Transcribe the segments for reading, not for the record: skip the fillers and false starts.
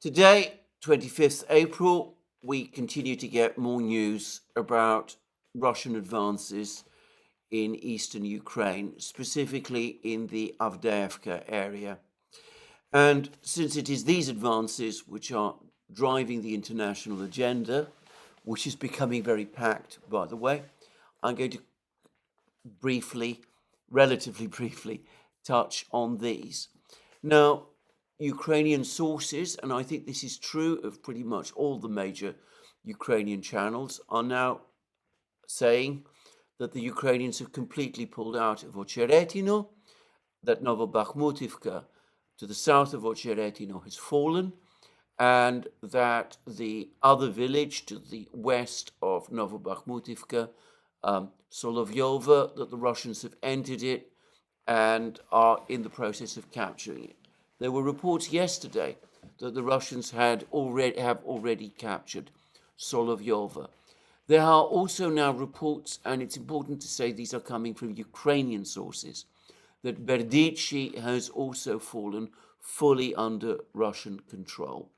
Today, 25th April, we continue to get more news about Russian advances in eastern Ukraine, specifically in the Avdiivka area. And since it is these advances which are driving the international agenda, which is becoming very packed, by the way, I'm going to relatively briefly, touch on these. Now, Ukrainian sources, and I think this is true of pretty much all the major Ukrainian channels, are now saying that the Ukrainians have completely pulled out of Ocheretino, that Novobakhmutivka to the south of Ocheretino has fallen, and that the other village to the west of Novobakhmutivka, Solovyova, that the Russians have entered it and are in the process of capturing it. There were reports yesterday that the Russians have already captured Solovyova. There are also now reports, and it's important to say these are coming from Ukrainian sources, that Berdychi has also fallen fully under Russian control.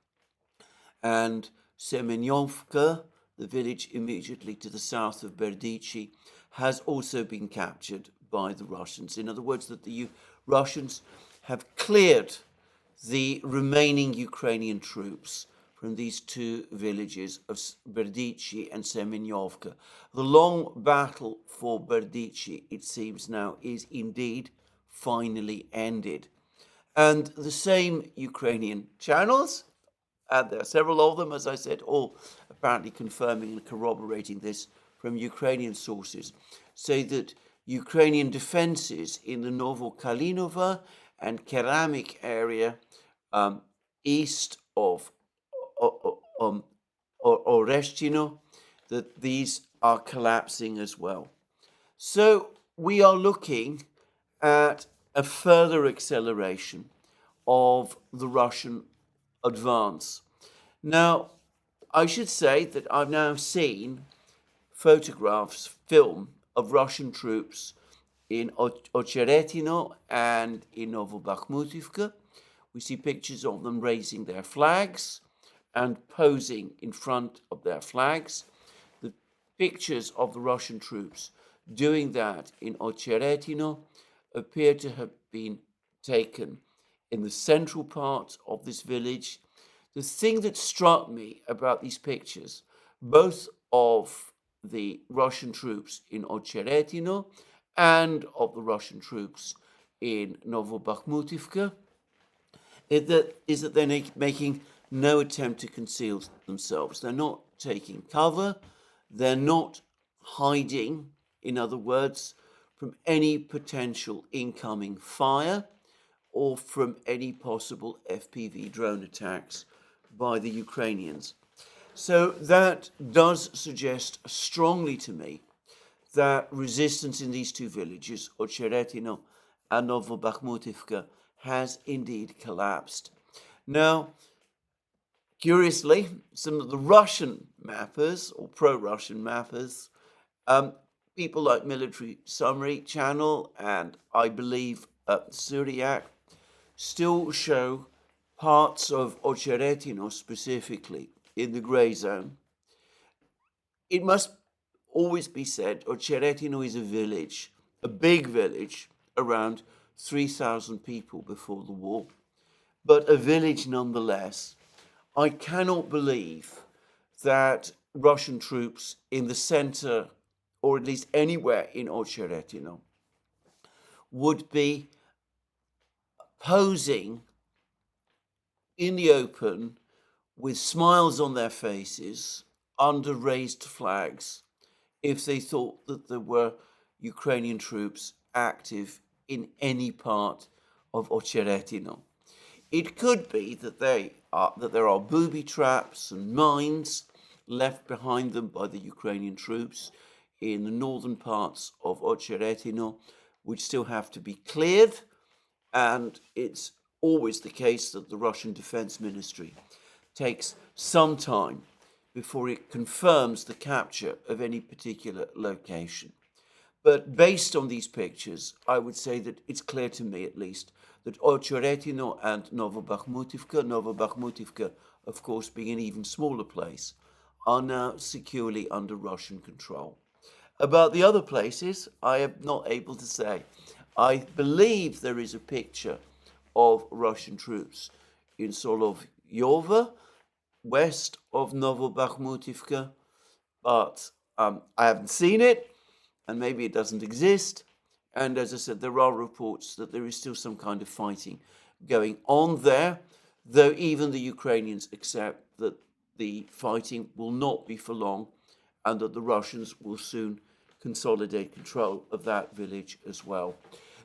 And Semenyovka, the village immediately to the south of Berdychi, has also been captured by the Russians. In other words, that the Russians have cleared the remaining Ukrainian troops from these two villages of Berdychi and Semenyovka. The long battle for Berdychi, it seems now, is indeed finally ended. And the same Ukrainian channels, and there are several of them, as I said, all apparently confirming and corroborating this from Ukrainian sources, say that Ukrainian defenses in the Novokalinova and Keramik area east of Oreshtino, that these are collapsing as well. So we are looking at a further acceleration of the Russian advance. Now, I should say that I've now seen film of Russian troops in Ocheretino and in Novobakhmutivka. We see pictures of them raising their flags and posing in front of their flags. The pictures of the Russian troops doing that in Ocheretino appear to have been taken in the central part of this village. The thing that struck me about these pictures, both of the Russian troops in Ocheretino and of the Russian troops in Novobakhmutivka, is that they're making no attempt to conceal themselves. They're not taking cover. They're not hiding, in other words, from any potential incoming fire or from any possible FPV drone attacks by the Ukrainians. So that does suggest strongly to me that resistance in these two villages, Ocheretino and Novobakhmutivka, has indeed collapsed. Now, curiously, some of the Russian mappers or pro-Russian mappers, people like Military Summary Channel and I believe Syriac, still show parts of Ocheretino specifically in the grey zone. It must always be said, Ocheretino is a village, a big village, around 3,000 people before the war, but a village nonetheless. I cannot believe that Russian troops in the center, or at least anywhere in Ocheretino, would be posing in the open with smiles on their faces under raised flags if they thought that there were Ukrainian troops active in any part of Ocheretino. It could be that there are booby traps and mines left behind them by the Ukrainian troops in the northern parts of Ocheretino, which still have to be cleared. And it's always the case that the Russian Defense Ministry takes some time before it confirms the capture of any particular location. But based on these pictures, I would say that it's clear to me, at least, that Ocheretino and Novobakhmutivka of course, being an even smaller place, are now securely under Russian control. About the other places, I am not able to say. I believe there is a picture of Russian troops in Solovyovo, west of Novobakhmutivka, but I haven't seen it, and maybe it doesn't exist. And as I said, there are reports that there is still some kind of fighting going on there, though even the Ukrainians accept that the fighting will not be for long and that the Russians will soon consolidate control of that village as well.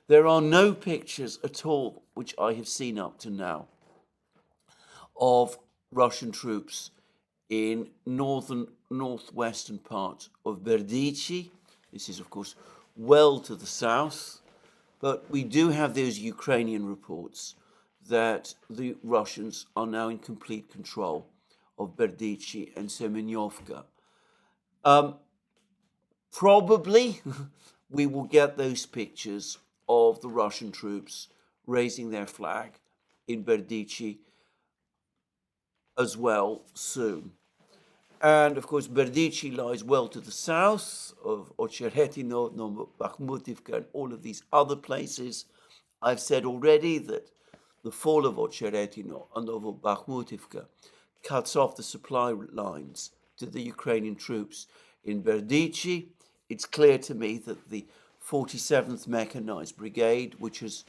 There are no pictures at all, which I have seen up to now, of Russian troops in northwestern part of Berdichi. This is, of course, well to the south, but we do have those Ukrainian reports that the Russians are now in complete control of Berdichi and Semenyovka. Probably we will get those pictures of the Russian troops raising their flag in Berdichi as well soon. And of course, Berdichi lies well to the south of Ocheretino, Novobakhmutivka, and all of these other places. I've said already that the fall of Ocheretino and Novobakhmutivka cuts off the supply lines to the Ukrainian troops in Berdichi. It's clear to me that the 47th Mechanized Brigade, which has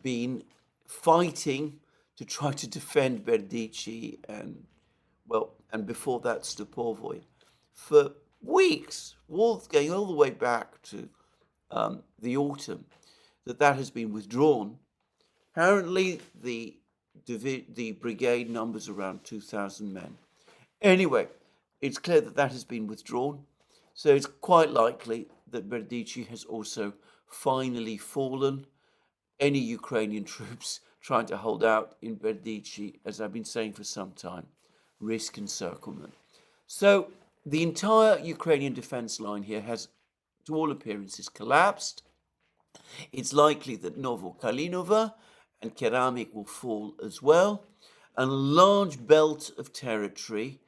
been fighting to try to defend Berdichi and before that Stupovoy, for weeks, going all the way back to the autumn, that has been withdrawn. Apparently, the brigade numbers around 2,000 men. Anyway, it's clear that has been withdrawn, so it's quite likely that Berdichi has also finally fallen. Any Ukrainian troops trying to hold out in Berdichi, as I've been saying for some time, risk encirclement. So the entire Ukrainian defense line here has, to all appearances, collapsed. It's likely that Novokalinova and Keramik will fall as well, and a large belt of territory,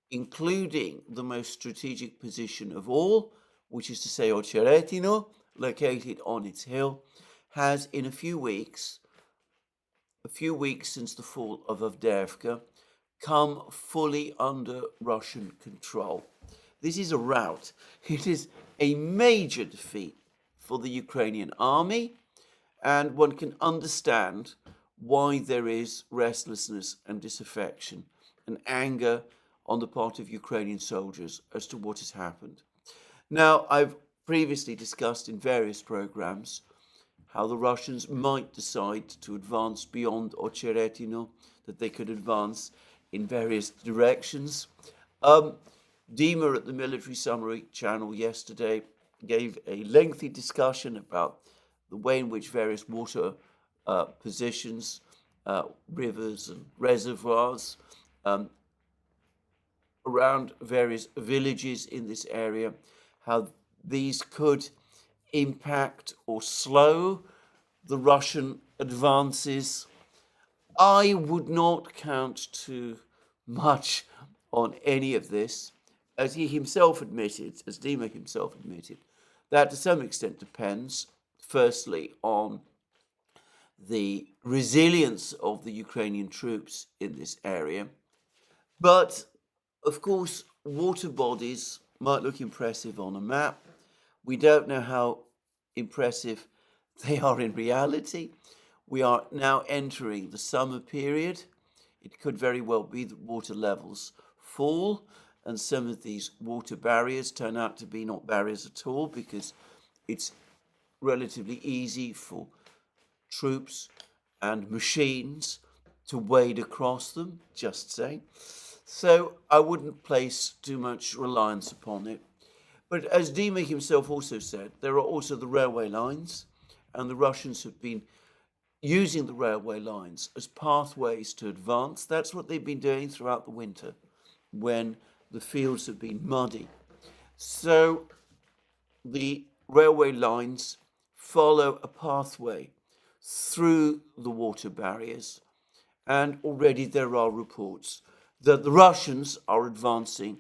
including the most strategic position of all, which is to say Ocheretino, located on its hill, has in a few weeks since the fall of Avdiivka, come fully under Russian control. This is a rout. It is a major defeat for the Ukrainian army, and one can understand why there is restlessness and disaffection and anger on the part of Ukrainian soldiers as to what has happened. Now, I've previously discussed in various programs how the Russians might decide to advance beyond Ocheretino, that they could advance in various directions. Dima at the Military Summary channel yesterday gave a lengthy discussion about the way in which various water positions, rivers and reservoirs around various villages in this area, how these could impact or slow the Russian advances. I would not count too much on any of this, as he himself admitted, as Dima himself admitted, that to some extent depends, firstly, on the resilience of the Ukrainian troops in this area. But, of course, water bodies might look impressive on a map. We don't know how impressive they are in reality. We are now entering the summer period. It could very well be that water levels fall and some of these water barriers turn out to be not barriers at all, because it's relatively easy for troops and machines to wade across them, just say. So I wouldn't place too much reliance upon it. But as Dima himself also said, there are also the railway lines, and the Russians have been using the railway lines as pathways to advance. That's what they've been doing throughout the winter when the fields have been muddy. So the railway lines follow a pathway through the water barriers, and already there are reports that the Russians are advancing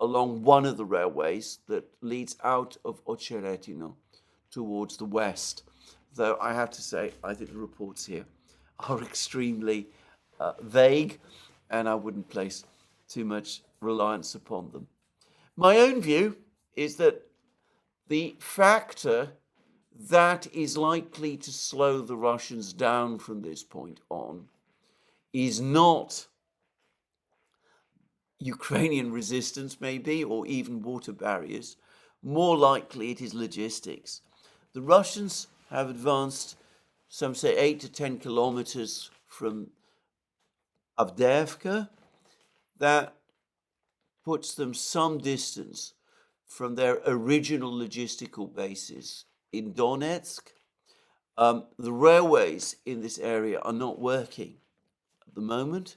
along one of the railways that leads out of Ocheretino towards the west. Though I have to say, I think the reports here are extremely vague, and I wouldn't place too much reliance upon them. My own view is that the factor that is likely to slow the Russians down from this point on is not Ukrainian resistance, maybe, or even water barriers. More likely, it is logistics. The Russians have advanced, some say, 8 to 10 kilometers from Avdiivka. That puts them some distance from their original logistical bases in Donetsk. The railways in this area are not working at the moment.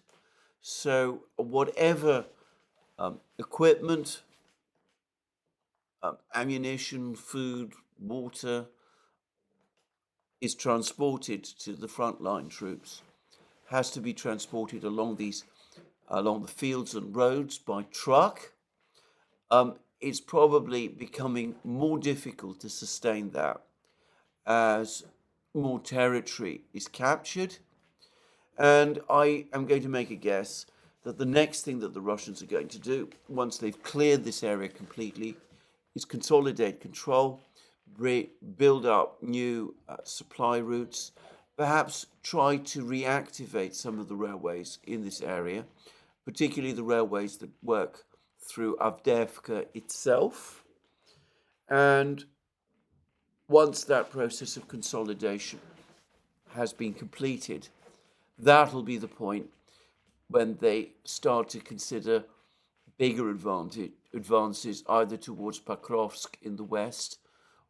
So whatever equipment, ammunition, food, water is transported to the frontline troops has to be transported along the fields and roads by truck. It's probably becoming more difficult to sustain that as more territory is captured. And I am going to make a guess that the next thing that the Russians are going to do, once they've cleared this area completely, is consolidate control, build up new supply routes, perhaps try to reactivate some of the railways in this area, particularly the railways that work through Avdiivka itself. And once that process of consolidation has been completed, that'll be the point when they start to consider bigger advances either towards Pokrovsk in the west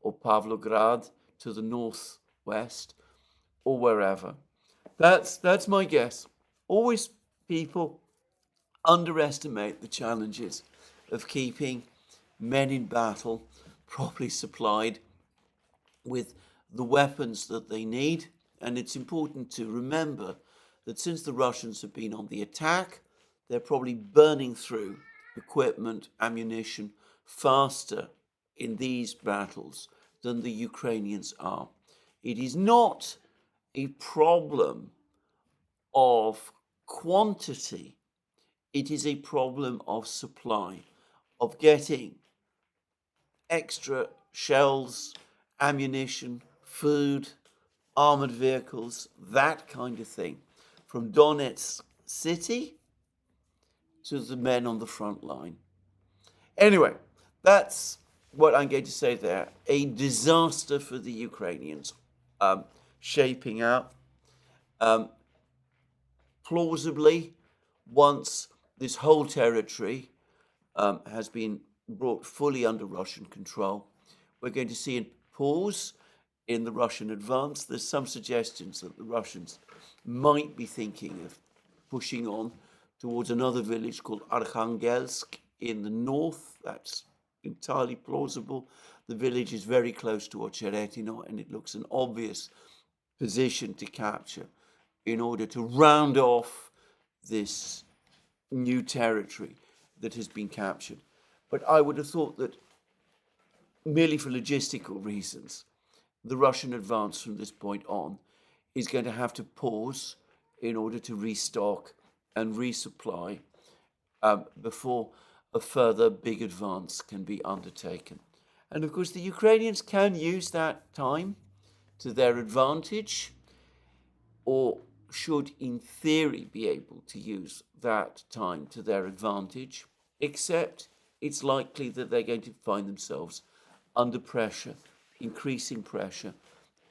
or Pavlograd to the northwest or wherever. That's my guess. Always people underestimate the challenges of keeping men in battle properly supplied with the weapons that they need. And it's important to remember that since the Russians have been on the attack, they're probably burning through equipment, ammunition faster in these battles than the Ukrainians are. It is not a problem of quantity, it is a problem of supply, of getting extra shells, ammunition, food, armored vehicles, that kind of thing, from Donetsk city to the men on the front line. Anyway, that's what I'm going to say there. A disaster for the Ukrainians shaping up. Plausibly, once this whole territory has been brought fully under Russian control, we're going to see a pause in the Russian advance. There's some suggestions that the Russians might be thinking of pushing on towards another village called Arkhangelsk in the north. That's entirely plausible. The village is very close to Ocheretino, and it looks an obvious position to capture in order to round off this new territory that has been captured. But I would have thought that merely for logistical reasons, the Russian advance from this point on is going to have to pause in order to restock and resupply before a further big advance can be undertaken. And of course, the Ukrainians can use that time to their advantage, or should in theory be able to use that time to their advantage, except it's likely that they're going to find themselves under pressure, increasing pressure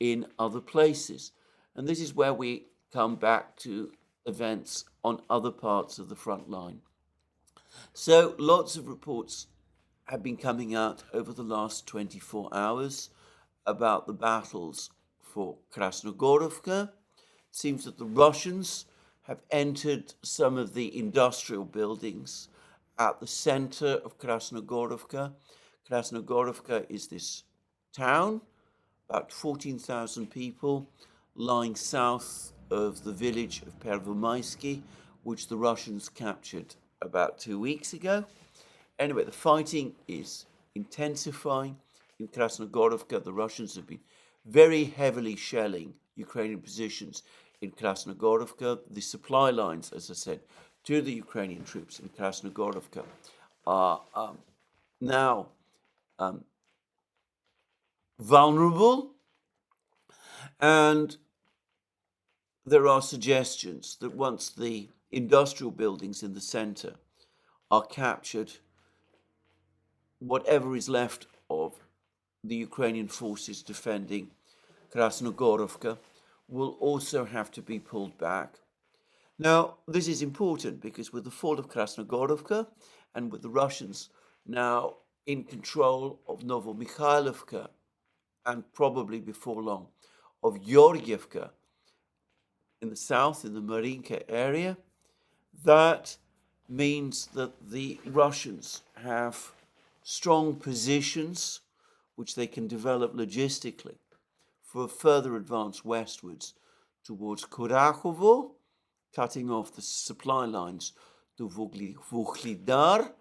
in other places. And this is where we come back to events on other parts of the front line. So lots of reports have been coming out over the last 24 hours about the battles for Krasnogorovka. It seems that the Russians have entered some of the industrial buildings at the center of Krasnogorovka. Krasnogorovka is this town, about 14,000 people, lying south of the village of Pervomaisky, which the Russians captured about 2 weeks ago. Anyway, the fighting is intensifying. In Krasnogorovka, the Russians have been very heavily shelling Ukrainian positions in Krasnogorovka. The supply lines, as I said, to the Ukrainian troops in Krasnogorovka are now vulnerable, and there are suggestions that once the industrial buildings in the center are captured, whatever is left of the Ukrainian forces defending Krasnogorovka will also have to be pulled back. Now, this is important because with the fall of Krasnogorovka and with the Russians now in control of Novomikhailivka and probably before long of Georgievka in the south, in the Marinka area, that means that the Russians have strong positions which they can develop logistically for further advance westwards towards Kurachovo, cutting off the supply lines to Vuhledar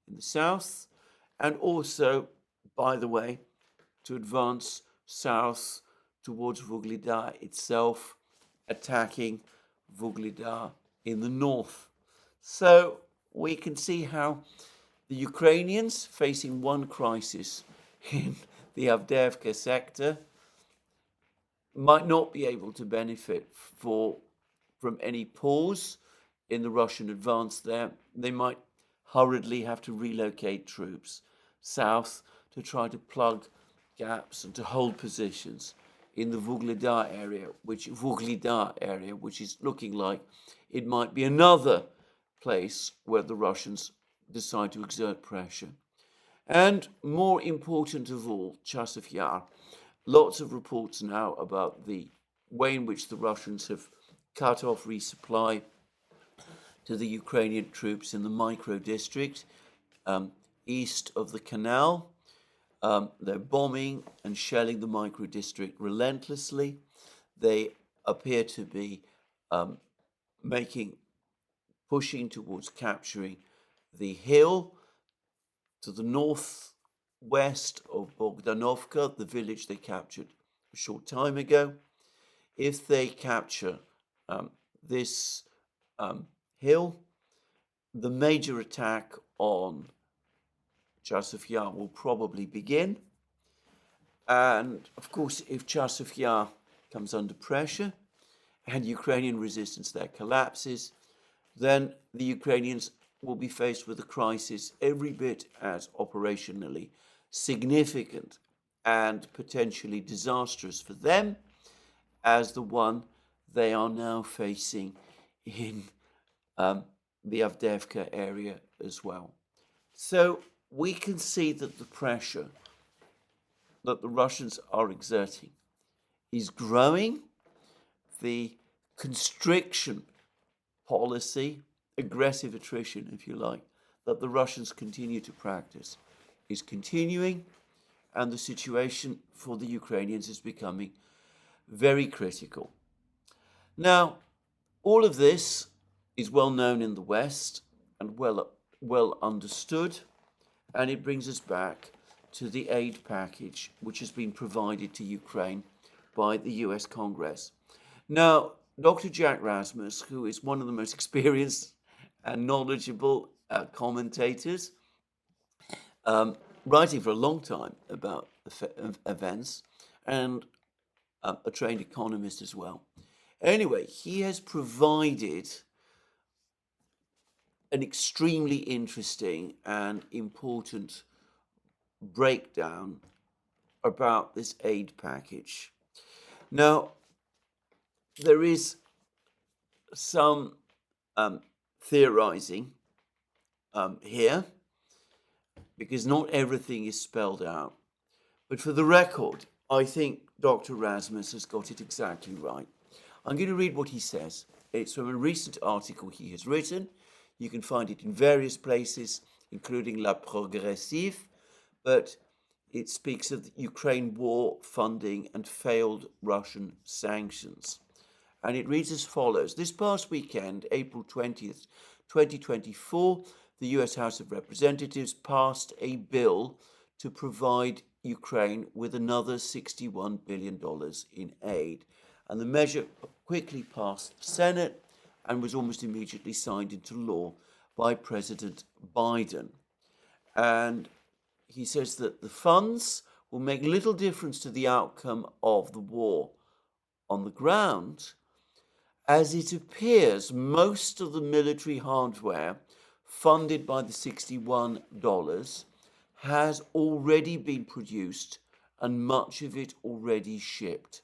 in the south, and also, by the way, to advance south towards Vuhledar itself, attacking Vuhledar in the north. So we can see how the Ukrainians, facing one crisis in the Avdiivka sector, might not be able to benefit from any pause in the Russian advance there. They might hurriedly have to relocate troops south to try to plug gaps and to hold positions in the Vuhledar area, which is looking like it might be another place where the Russians decide to exert pressure. And more important of all, Chasiv Yar. Lots of reports now about the way in which the Russians have cut off resupply to the Ukrainian troops in the micro district east of the canal. They're bombing and shelling the micro district relentlessly. They appear to be pushing towards capturing the hill to the northwest of Bogdanovka, the village they captured a short time ago. If they capture this hill, the major attack on Chasiv Yar will probably begin. And of course, if Chasiv Yar comes under pressure and Ukrainian resistance there collapses, then the Ukrainians will be faced with a crisis every bit as operationally significant and potentially disastrous for them as the one they are now facing in the Avdiivka area as well. So we can see that the pressure that the Russians are exerting is growing. The constriction policy, aggressive attrition, if you like, that the Russians continue to practice is continuing, and the situation for the Ukrainians is becoming very critical. Now, all of this is well known in the West and well understood, and it brings us back to the aid package which has been provided to Ukraine by the US Congress. Now, Dr. Jack Rasmus, who is one of the most experienced and knowledgeable commentators, writing for a long time about events, and a trained economist as well. Anyway, he has provided an extremely interesting and important breakdown about this aid package. Now, there is some theorizing here, because not everything is spelled out. But for the record, I think Dr. Rasmus has got it exactly right. I'm going to read what he says. It's from a recent article he has written. You can find it in various places, including La Progressive, but it speaks of the Ukraine war funding and failed Russian sanctions. And it reads as follows. This past weekend, April 20th, 2024, the US House of Representatives passed a bill to provide Ukraine with another $61 billion in aid. And the measure quickly passed the Senate and was almost immediately signed into law by President Biden. And he says that the funds will make little difference to the outcome of the war on the ground, as it appears most of the military hardware funded by the $61 has already been produced and much of it already shipped.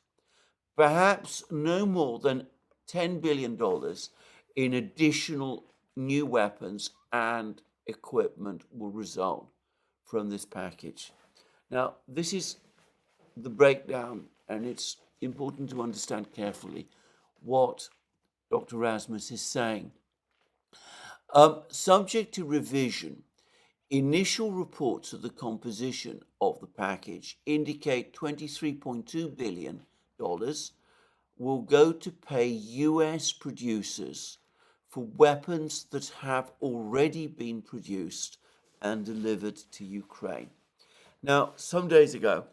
Perhaps no more than $10 billion in additional new weapons and equipment will result from this package. Now, this is the breakdown, and it's important to understand carefully what Dr. Rasmus is saying. Subject to revision, initial reports of the composition of the package indicate $23.2 billion will go to pay US producers for weapons that have already been produced and delivered to Ukraine. Now, some days ago,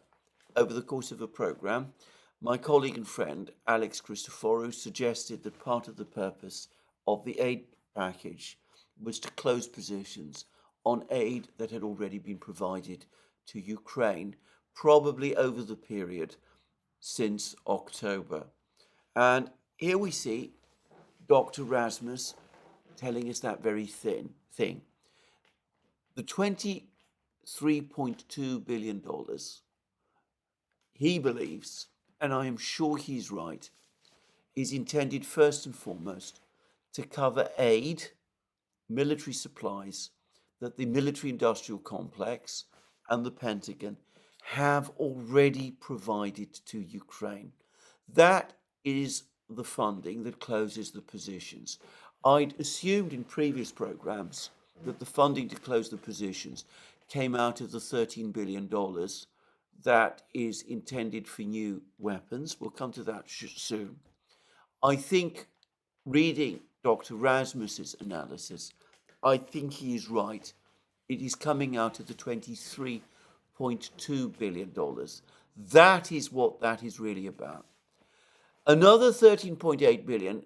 over the course of a program, my colleague and friend Alex Christoforou suggested that part of the purpose of the aid package was to close positions on aid that had already been provided to Ukraine, probably over the period since October. And here we see Dr. Rasmus telling us that very thing. The $23.2 billion, he believes, and I am sure he's right, is intended first and foremost to cover aid, military supplies that the military-industrial complex and the Pentagon have already provided to Ukraine. That is the funding that closes the positions. I'd assumed in previous programs that the funding to close the positions came out of the $13 billion that is intended for new weapons. We'll come to that soon. I think, reading Dr. Rasmus's analysis, I think he is right. It is coming out of the $23.2 billion. That is what that is really about. Another $13.8 billion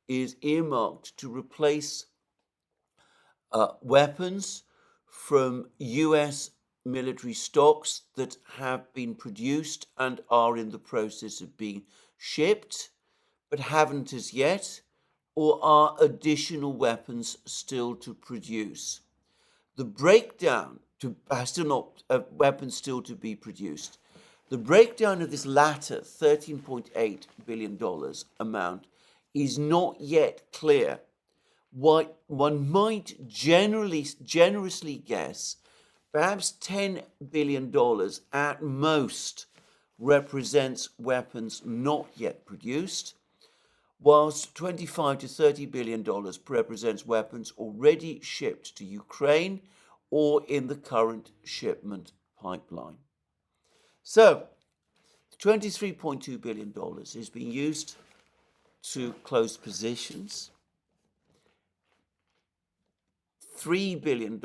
is earmarked to replace weapons from US military stocks that have been produced and are in the process of being shipped, but haven't as yet, or are additional weapons still to produce. The breakdown weapons still to be produced. The breakdown of this latter $13.8 billion amount is not yet clear. What one might generously guess, perhaps $10 billion at most represents weapons not yet produced, whilst $25 to $30 billion represents weapons already shipped to Ukraine or in the current shipment pipeline. So, $23.2 billion is being used to close positions. $3 billion,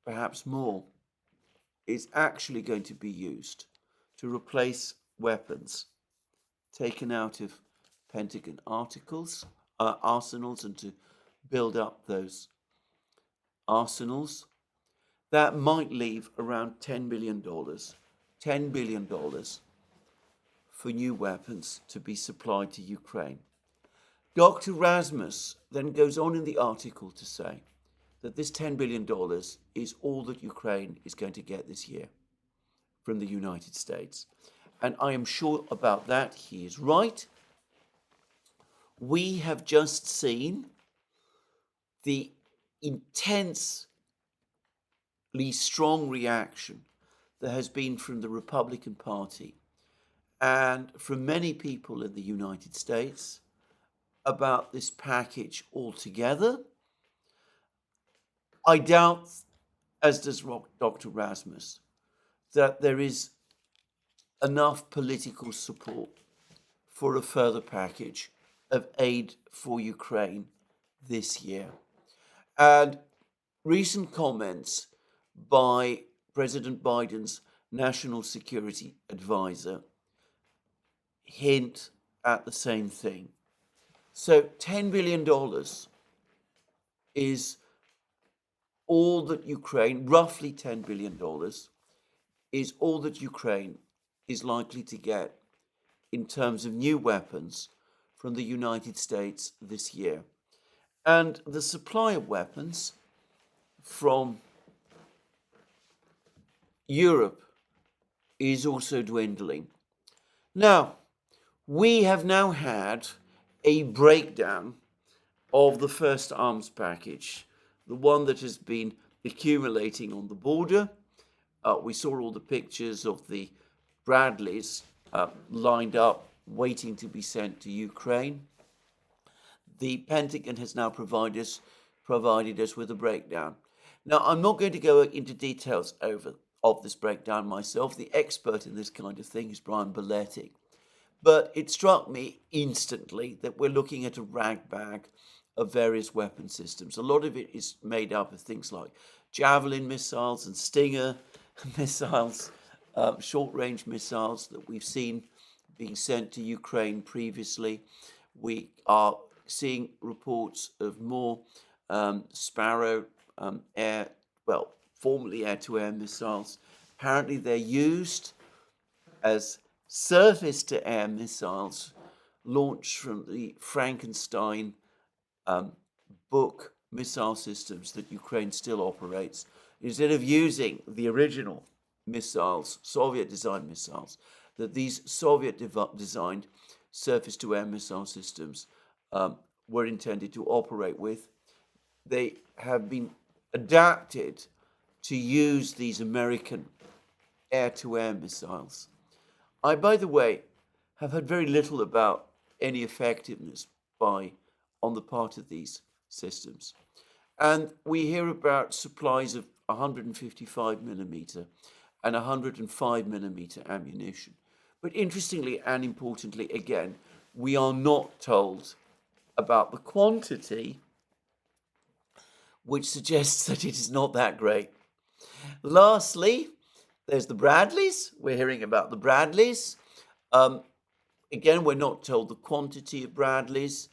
perhaps more, is actually going to be used to replace weapons taken out of Pentagon arsenals and to build up those arsenals. That might leave around $10 billion for new weapons to be supplied to Ukraine. Dr. Rasmus then goes on in the article to say that this $10 billion is all that Ukraine is going to get this year from the United States. And I am sure about that. He is right. We have just seen the intensely strong reaction there has been from the Republican Party and from many people in the United States about this package altogether. I doubt, as does Dr. Rasmus, that there is enough political support for a further package of aid for Ukraine this year. And recent comments by President Biden's national security advisor hint at the same thing. So $10 billion is all that Ukraine, roughly $10 billion, is all that Ukraine is likely to get in terms of new weapons from the United States this year. And the supply of weapons from Europe is also dwindling. Now, we have now had a breakdown of the first arms package, the one that has been accumulating on the border. We saw all the pictures of the Bradleys lined up, waiting to be sent to Ukraine. The Pentagon has now provided us with a breakdown. Now, I'm not going to go into details of this breakdown myself. The expert in this kind of thing is Brian Belletti. But it struck me instantly that we're looking at a rag bag of various weapon systems. A lot of it is made up of things like Javelin missiles and Stinger missiles, short-range missiles that we've seen being sent to Ukraine previously. We are seeing reports of more Sparrow formerly air-to-air missiles. Apparently they're used as surface-to-air missiles launched from the Frankenstein book missile systems that Ukraine still operates. Instead of using the original missiles, Soviet-designed missiles, that these Soviet-designed surface-to-air missile systems were intended to operate with, they have been adapted to use these American air-to-air missiles. I, by the way, have heard very little about any effectiveness on the part of these systems. And we hear about supplies of 155 millimeter and 105 millimeter ammunition. But interestingly and importantly, again, we are not told about the quantity, which suggests that it is not that great. Lastly, there's the Bradleys. We're hearing about the Bradleys. Again, we're not told the quantity of Bradleys,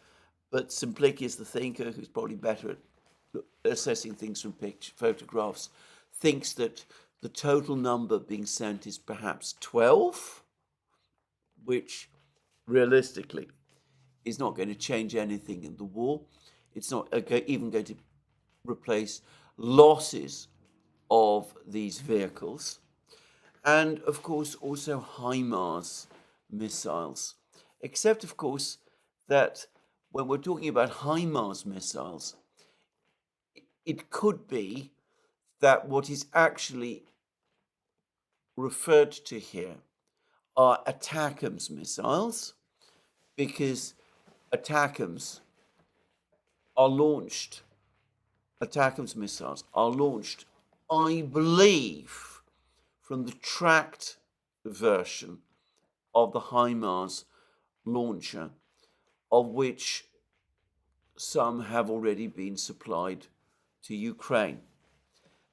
but Simplicius, the thinker, who's probably better at assessing things from photographs, thinks that the total number being sent is perhaps 12, which realistically is not going to change anything in the war. It's not even going to replace losses of these vehicles. And of course, also HIMARS missiles. Except, of course, that when we're talking about HIMARS missiles, it could be that what is actually referred to here are ATACMS missiles, because ATACMS missiles are launched, I believe, from the tracked version of the HIMARS launcher, of which some have already been supplied to Ukraine.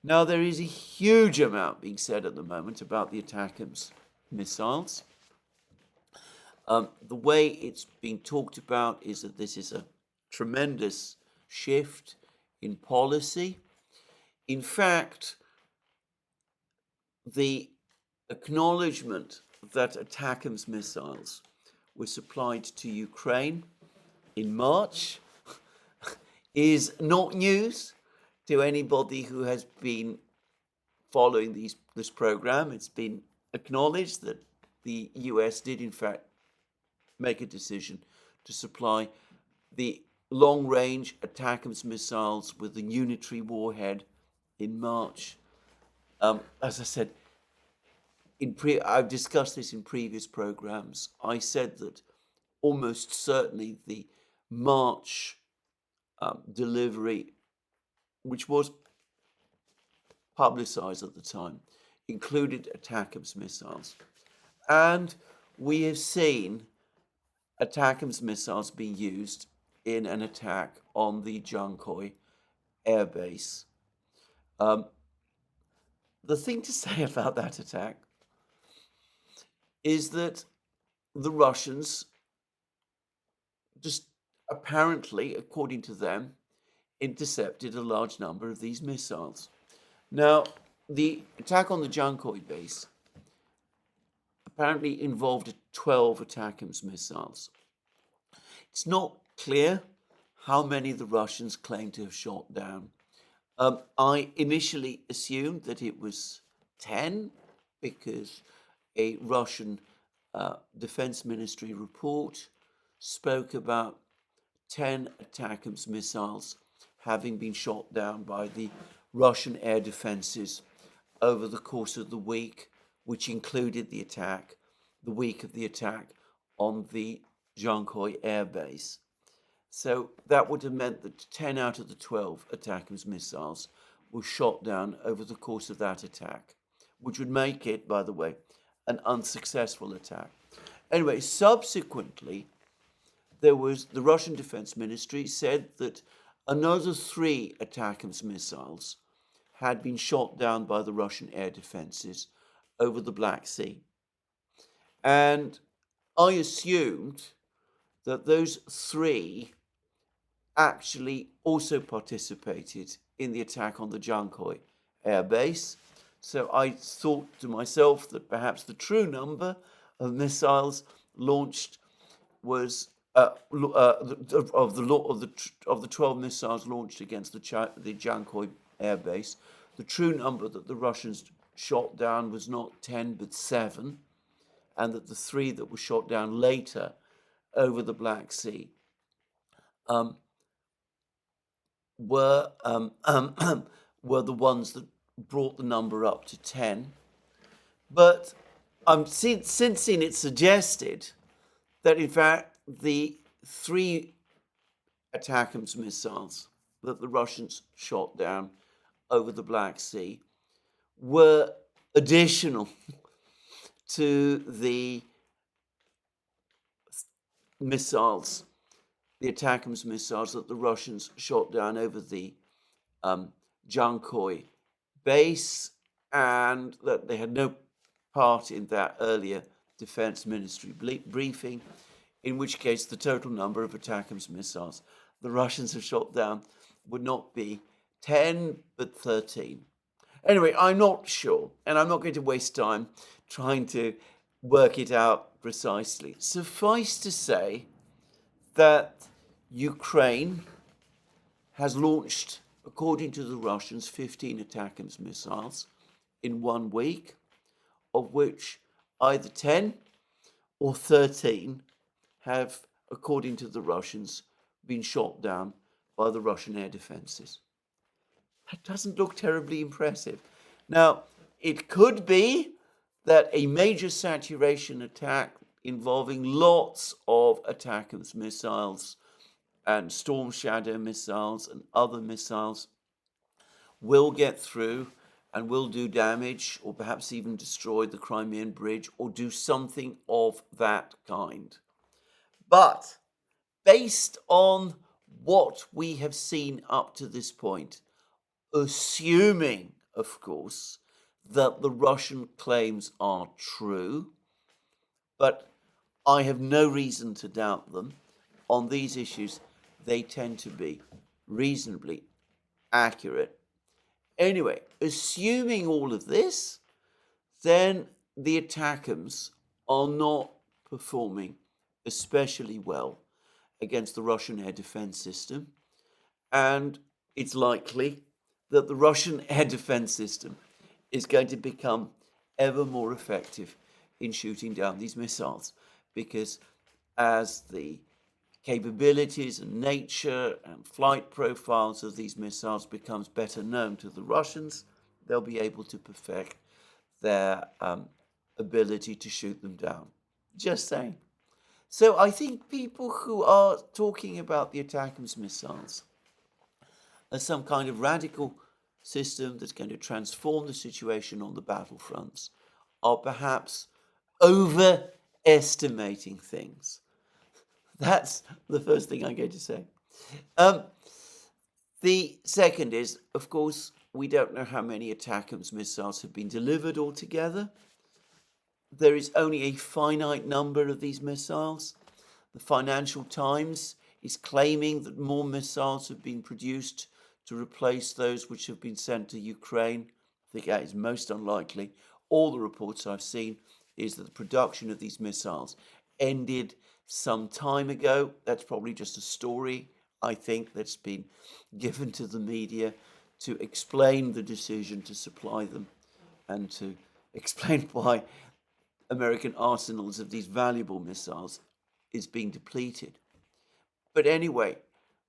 Now, there is a huge amount being said at the moment about the ATACMS missiles. The way it's being talked about is that this is a tremendous shift in policy. In fact, the acknowledgement that ATACMS missiles were supplied to Ukraine in March is not news to anybody who has been following this program. It's been acknowledged that the US did in fact make a decision to supply the long-range ATACMS missiles with the unitary warhead in March. As I said, I've discussed this in previous programs. I said that almost certainly the March delivery, which was publicized at the time, included ATACMS missiles. And we have seen ATACMS missiles being used in an attack on the Jankoi air base. The thing to say about that attack is that the Russians just apparently, according to them, intercepted a large number of these missiles. Now, the attack on the Jankoi base apparently involved 12 ATACMS missiles. It's not clear how many the Russians claim to have shot down. I initially assumed that it was 10 because a Russian Defense Ministry report spoke about 10 ATACMS missiles having been shot down by the Russian air defenses over the course of the week, which included the week of the attack on the Jankoi air base. So that would have meant that 10 out of the 12 ATACMS missiles were shot down over the course of that attack, which would make it, by the way, an unsuccessful attack. Anyway, subsequently, the Russian Defense Ministry said that another 3 ATACMS missiles had been shot down by the Russian air defenses over the Black Sea. And I assumed that those 3 actually also participated in the attack on the Jankoi air base. So I thought to myself that perhaps the true number of missiles launched was of the 12 missiles launched against the Jankoi air base. The true number that the Russians shot down was not 10 but 7, and that the 3 that were shot down later over the Black Sea were the ones that brought the number up to 10. But since seen it suggested that in fact the 3 ATACMS missiles that the Russians shot down over the Black Sea were additional to the missiles, the ATACMS missiles that the Russians shot down over the Jankoi base, and that they had no part in that earlier Defense Ministry briefing, in which case the total number of ATACMS missiles the Russians have shot down would not be 10 but 13. Anyway, I'm not sure, and I'm not going to waste time trying to work it out precisely. Suffice to say that Ukraine has launched, according to the Russians, 15 ATACMS missiles in 1 week, of which either 10 or 13 have, according to the Russians, been shot down by the Russian air defenses. That doesn't look terribly impressive. Now, it could be that a major saturation attack involving lots of ATACMS missiles and Storm Shadow missiles and other missiles will get through and will do damage, or perhaps even destroy the Crimean Bridge, or do something of that kind. But based on what we have seen up to this point, assuming, of course, that the Russian claims are true, but I have no reason to doubt them, on these issues, they tend to be reasonably accurate. Anyway, assuming all of this, then the ATACMS are not performing especially well against the Russian air defense system, and it's likely that the Russian air defense system is going to become ever more effective in shooting down these missiles, because as the capabilities and nature and flight profiles of these missiles becomes better known to the Russians, they'll be able to perfect their ability to shoot them down. Just saying. So I think people who are talking about the ATACMS missiles as some kind of radical system that's going to transform the situation on the battlefronts are perhaps overestimating things. That's the first thing I'm going to say. Um, the second is, of course, we don't know how many ATACMS missiles have been delivered altogether. There is only a finite number of these missiles. The Financial Times is claiming that more missiles have been produced to replace those which have been sent to Ukraine. I think that is most unlikely. All the reports I've seen is that the production of these missiles ended some time ago. That's probably just a story, I think, that's been given to the media to explain the decision to supply them and to explain why American arsenals of these valuable missiles is being depleted. But anyway,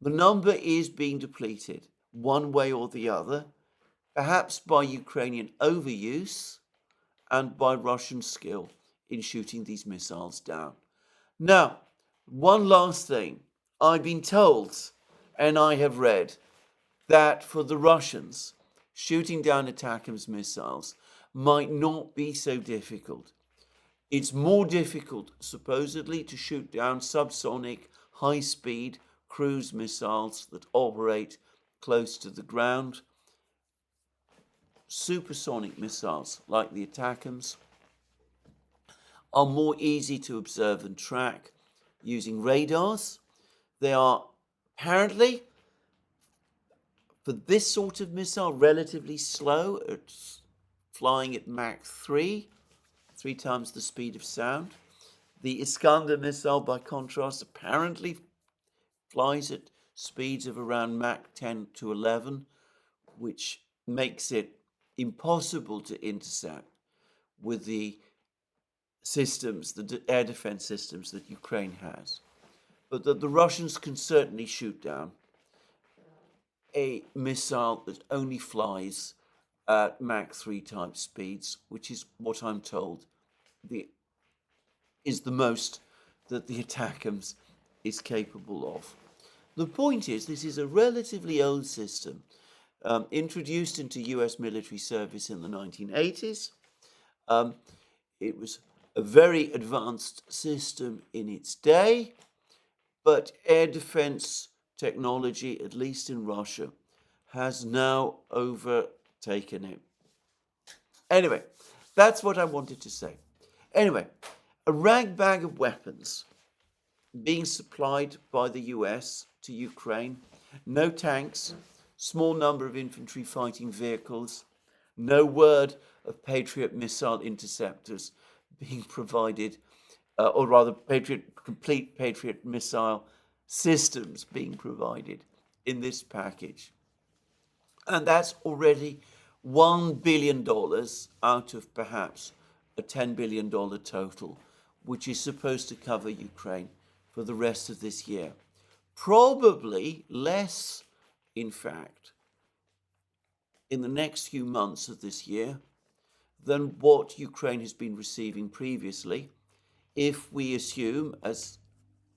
the number is being depleted one way or the other, perhaps by Ukrainian overuse and by Russian skill in shooting these missiles down. Now, one last thing. I've been told, and I have read, that for the Russians, shooting down ATACMS missiles might not be so difficult. It's more difficult, supposedly, to shoot down subsonic, high-speed cruise missiles that operate close to the ground. Supersonic missiles, like the ATACMS, are more easy to observe and track using radars. They are apparently, for this sort of missile, relatively slow. It's flying at Mach 3, 3 times the speed of sound. The Iskander missile, by contrast, apparently flies at speeds of around Mach 10 to 11, which makes it impossible to intercept with the systems, the air defense systems that Ukraine has. But that the Russians can certainly shoot down a missile that only flies at Mach 3 type speeds, which is what I'm told is the most that the ATACMS is capable of. The point is, this is a relatively old system, introduced into US military service in the 1980s. It was a very advanced system in its day, but air defense technology, at least in Russia, has now overtaken it. Anyway, that's what I wanted to say. Anyway, a rag bag of weapons being supplied by the US to Ukraine, no tanks, small number of infantry fighting vehicles, no word of Patriot missile interceptors being provided, or rather complete Patriot missile systems being provided in this package. And that's already $1 billion out of perhaps a $10 billion total, which is supposed to cover Ukraine for the rest of this year. Probably less, in fact, in the next few months of this year than what Ukraine has been receiving previously, if we assume, as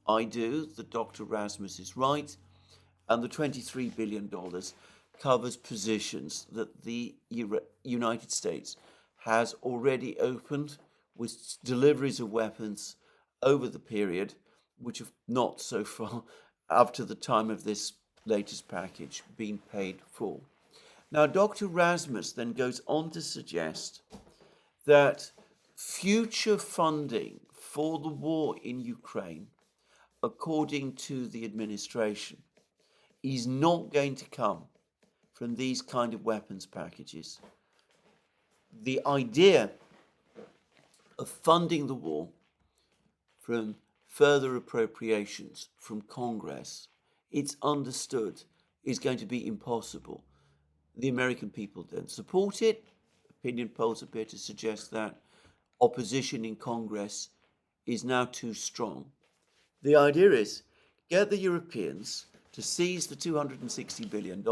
I do, that Dr. Rasmus is right, and the $23 billion covers positions that the United States has already opened with deliveries of weapons over the period, which have not so far, up to the time of this latest package, been paid for. Now, Dr. Rasmus then goes on to suggest that future funding for the war in Ukraine, according to the administration, is not going to come from these kind of weapons packages. The idea of funding the war from further appropriations from Congress, it's understood, is going to be impossible. The American people don't support it. Opinion polls appear to suggest that opposition in Congress is now too strong. The idea is get the Europeans to seize the $260 billion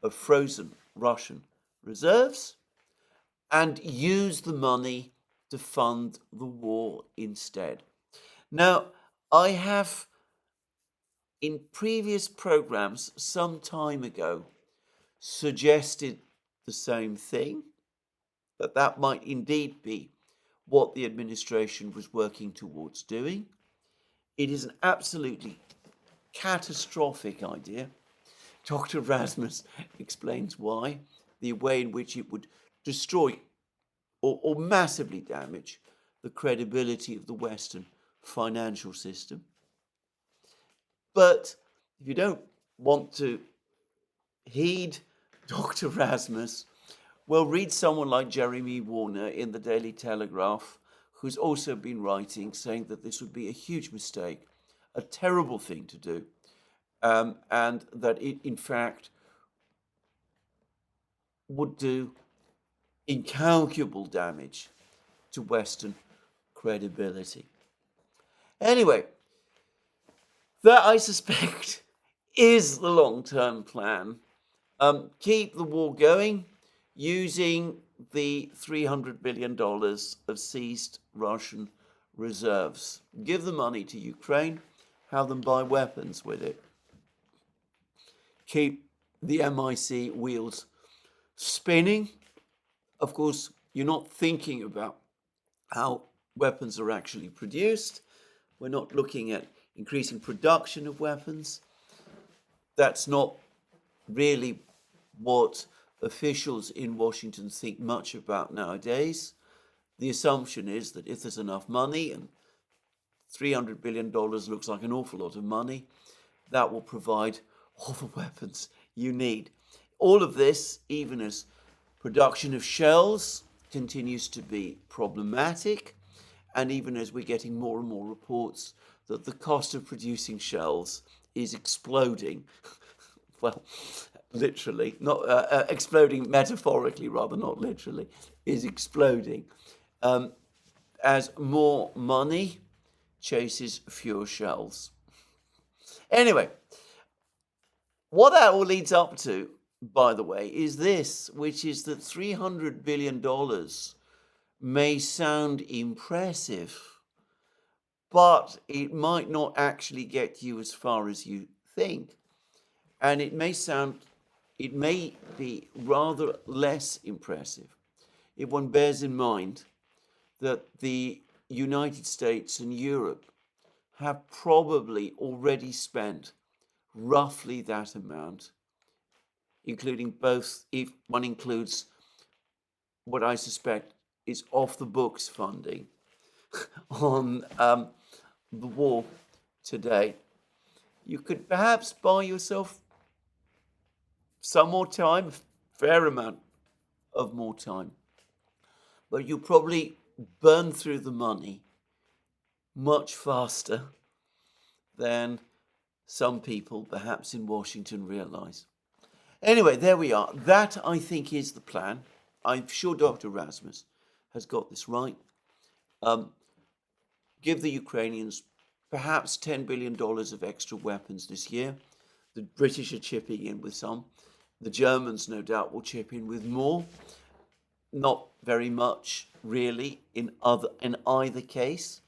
of frozen Russian reserves and use the money to fund the war instead. Now, I have, in previous programs some time ago, suggested the same thing, that might indeed be what the administration was working towards doing. It is an absolutely catastrophic idea. Dr. Rasmus explains why, the way in which it would destroy or massively damage the credibility of the Western financial system. But if you don't want to heed Dr. Rasmus, well, read someone like Jeremy Warner in the Daily Telegraph, who's also been writing, saying that this would be a huge mistake, a terrible thing to do, and that it, in fact, would do incalculable damage to Western credibility. Anyway, that, I suspect, is the long-term plan. Keep the war going using the $300 billion of seized Russian reserves. Give the money to Ukraine, have them buy weapons with it. Keep the MIC wheels spinning. Of course, you're not thinking about how weapons are actually produced. We're not looking at increasing production of weapons. That's not really what officials in Washington think much about nowadays. The assumption is that if there's enough money, and $300 billion looks like an awful lot of money, that will provide all the weapons you need. All of this, even as production of shells continues to be problematic, and even as we're getting more and more reports that the cost of producing shells is exploding. Well, literally, not exploding metaphorically, rather, not literally, is exploding as more money chases fewer shells. Anyway, what that all leads up to, by the way, is this, which is that $300 billion may sound impressive, but it might not actually get you as far as you think. And it may be rather less impressive if one bears in mind that the United States and Europe have probably already spent roughly that amount, including both, if one includes what I suspect is off the books funding on the war today. You could perhaps buy yourself some more time, a fair amount of more time, but you'll probably burn through the money much faster than some people, perhaps in Washington, realize. Anyway, there we are. That, I think, is the plan. I'm sure Dr. Rasmus has got this right. Give the Ukrainians perhaps $10 billion of extra weapons this year. The British are chipping in with some. The Germans, no doubt, will chip in with more. Not very much, really, in either case.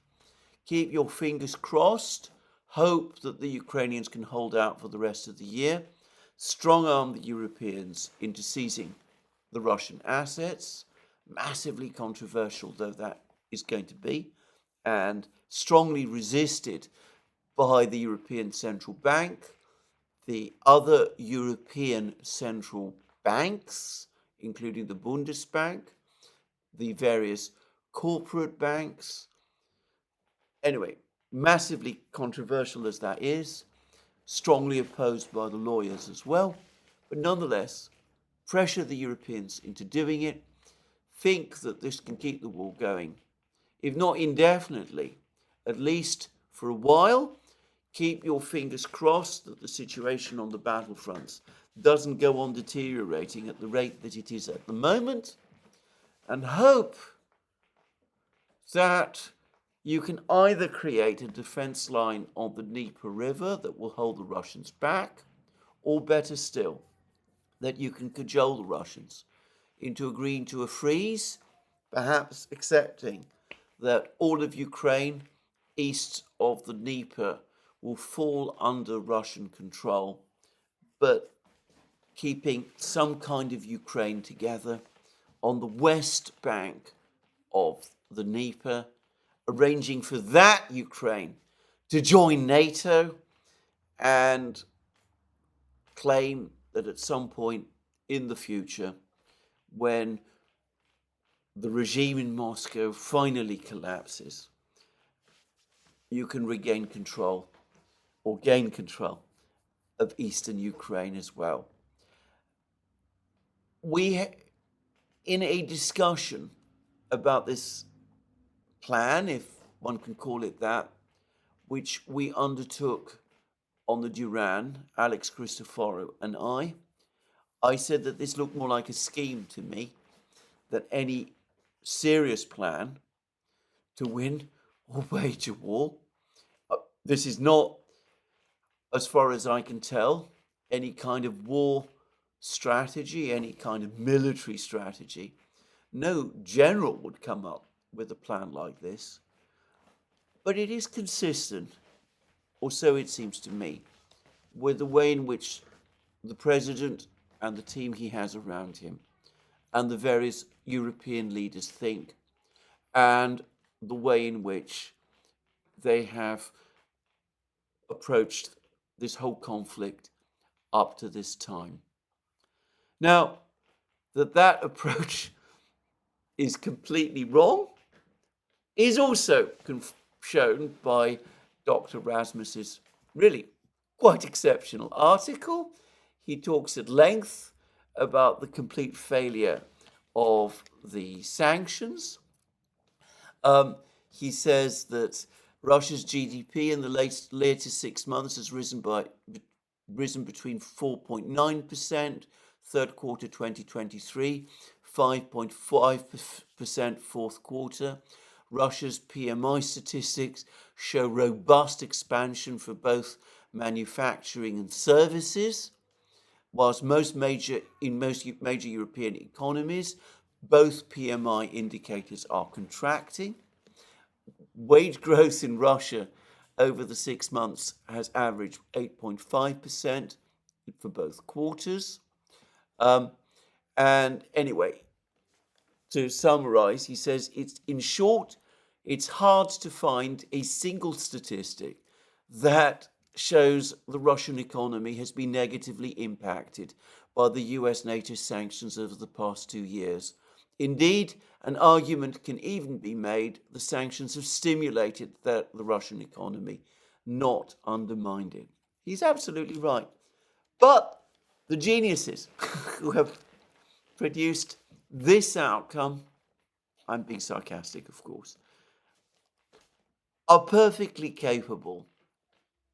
Keep your fingers crossed. Hope that the Ukrainians can hold out for the rest of the year. Strong-arm the Europeans into seizing the Russian assets. Massively controversial, though that is going to be, and strongly resisted by the European Central Bank, the other European central banks, including the Bundesbank, the various corporate banks. Anyway, massively controversial as that is, strongly opposed by the lawyers as well, but nonetheless, pressure the Europeans into doing it. Think that this can keep the war going, if not indefinitely, at least for a while. Keep your fingers crossed that the situation on the battlefronts doesn't go on deteriorating at the rate that it is at the moment, and hope that you can either create a defense line on the Dnieper River that will hold the Russians back, or better still, that you can cajole the Russians into agreeing to a freeze, perhaps accepting that all of Ukraine east of the Dnieper will fall under Russian control, but keeping some kind of Ukraine together on the west bank of the Dnieper, arranging for that Ukraine to join NATO and claim that at some point in the future, when the regime in Moscow finally collapses, you can regain control or gain control of eastern Ukraine as well. In a discussion about this plan, if one can call it that, which we undertook on the Duran, Alex Christoforou and I said that this looked more like a scheme to me than any serious plan to win or wage a war. This is not, as far as I can tell, any kind of war strategy, any kind of military strategy. No general would come up with a plan like this. But it is consistent, or so it seems to me, with the way in which the president and the team he has around him and the various European leaders think, and the way in which they have approached this whole conflict up to this time. Now, that approach is completely wrong is also shown by Dr. Rasmus's really quite exceptional article. He talks at length about the complete failure of the sanctions. He says that Russia's GDP in the latest 6 months has risen between 4.9%, third quarter 2023, 5.5% fourth quarter. Russia's PMI statistics show robust expansion for both manufacturing and services, whilst most major European economies, both PMI indicators are contracting. Wage growth in Russia over the 6 months has averaged 8.5% for both quarters. And anyway, to summarize, he says, in short, it's hard to find a single statistic that shows the Russian economy has been negatively impacted by the US NATO sanctions over the past 2 years. Indeed, an argument can even be made the sanctions have stimulated the Russian economy, not undermined it. He's absolutely right. But the geniuses who have produced this outcome, I'm being sarcastic, of course, are perfectly capable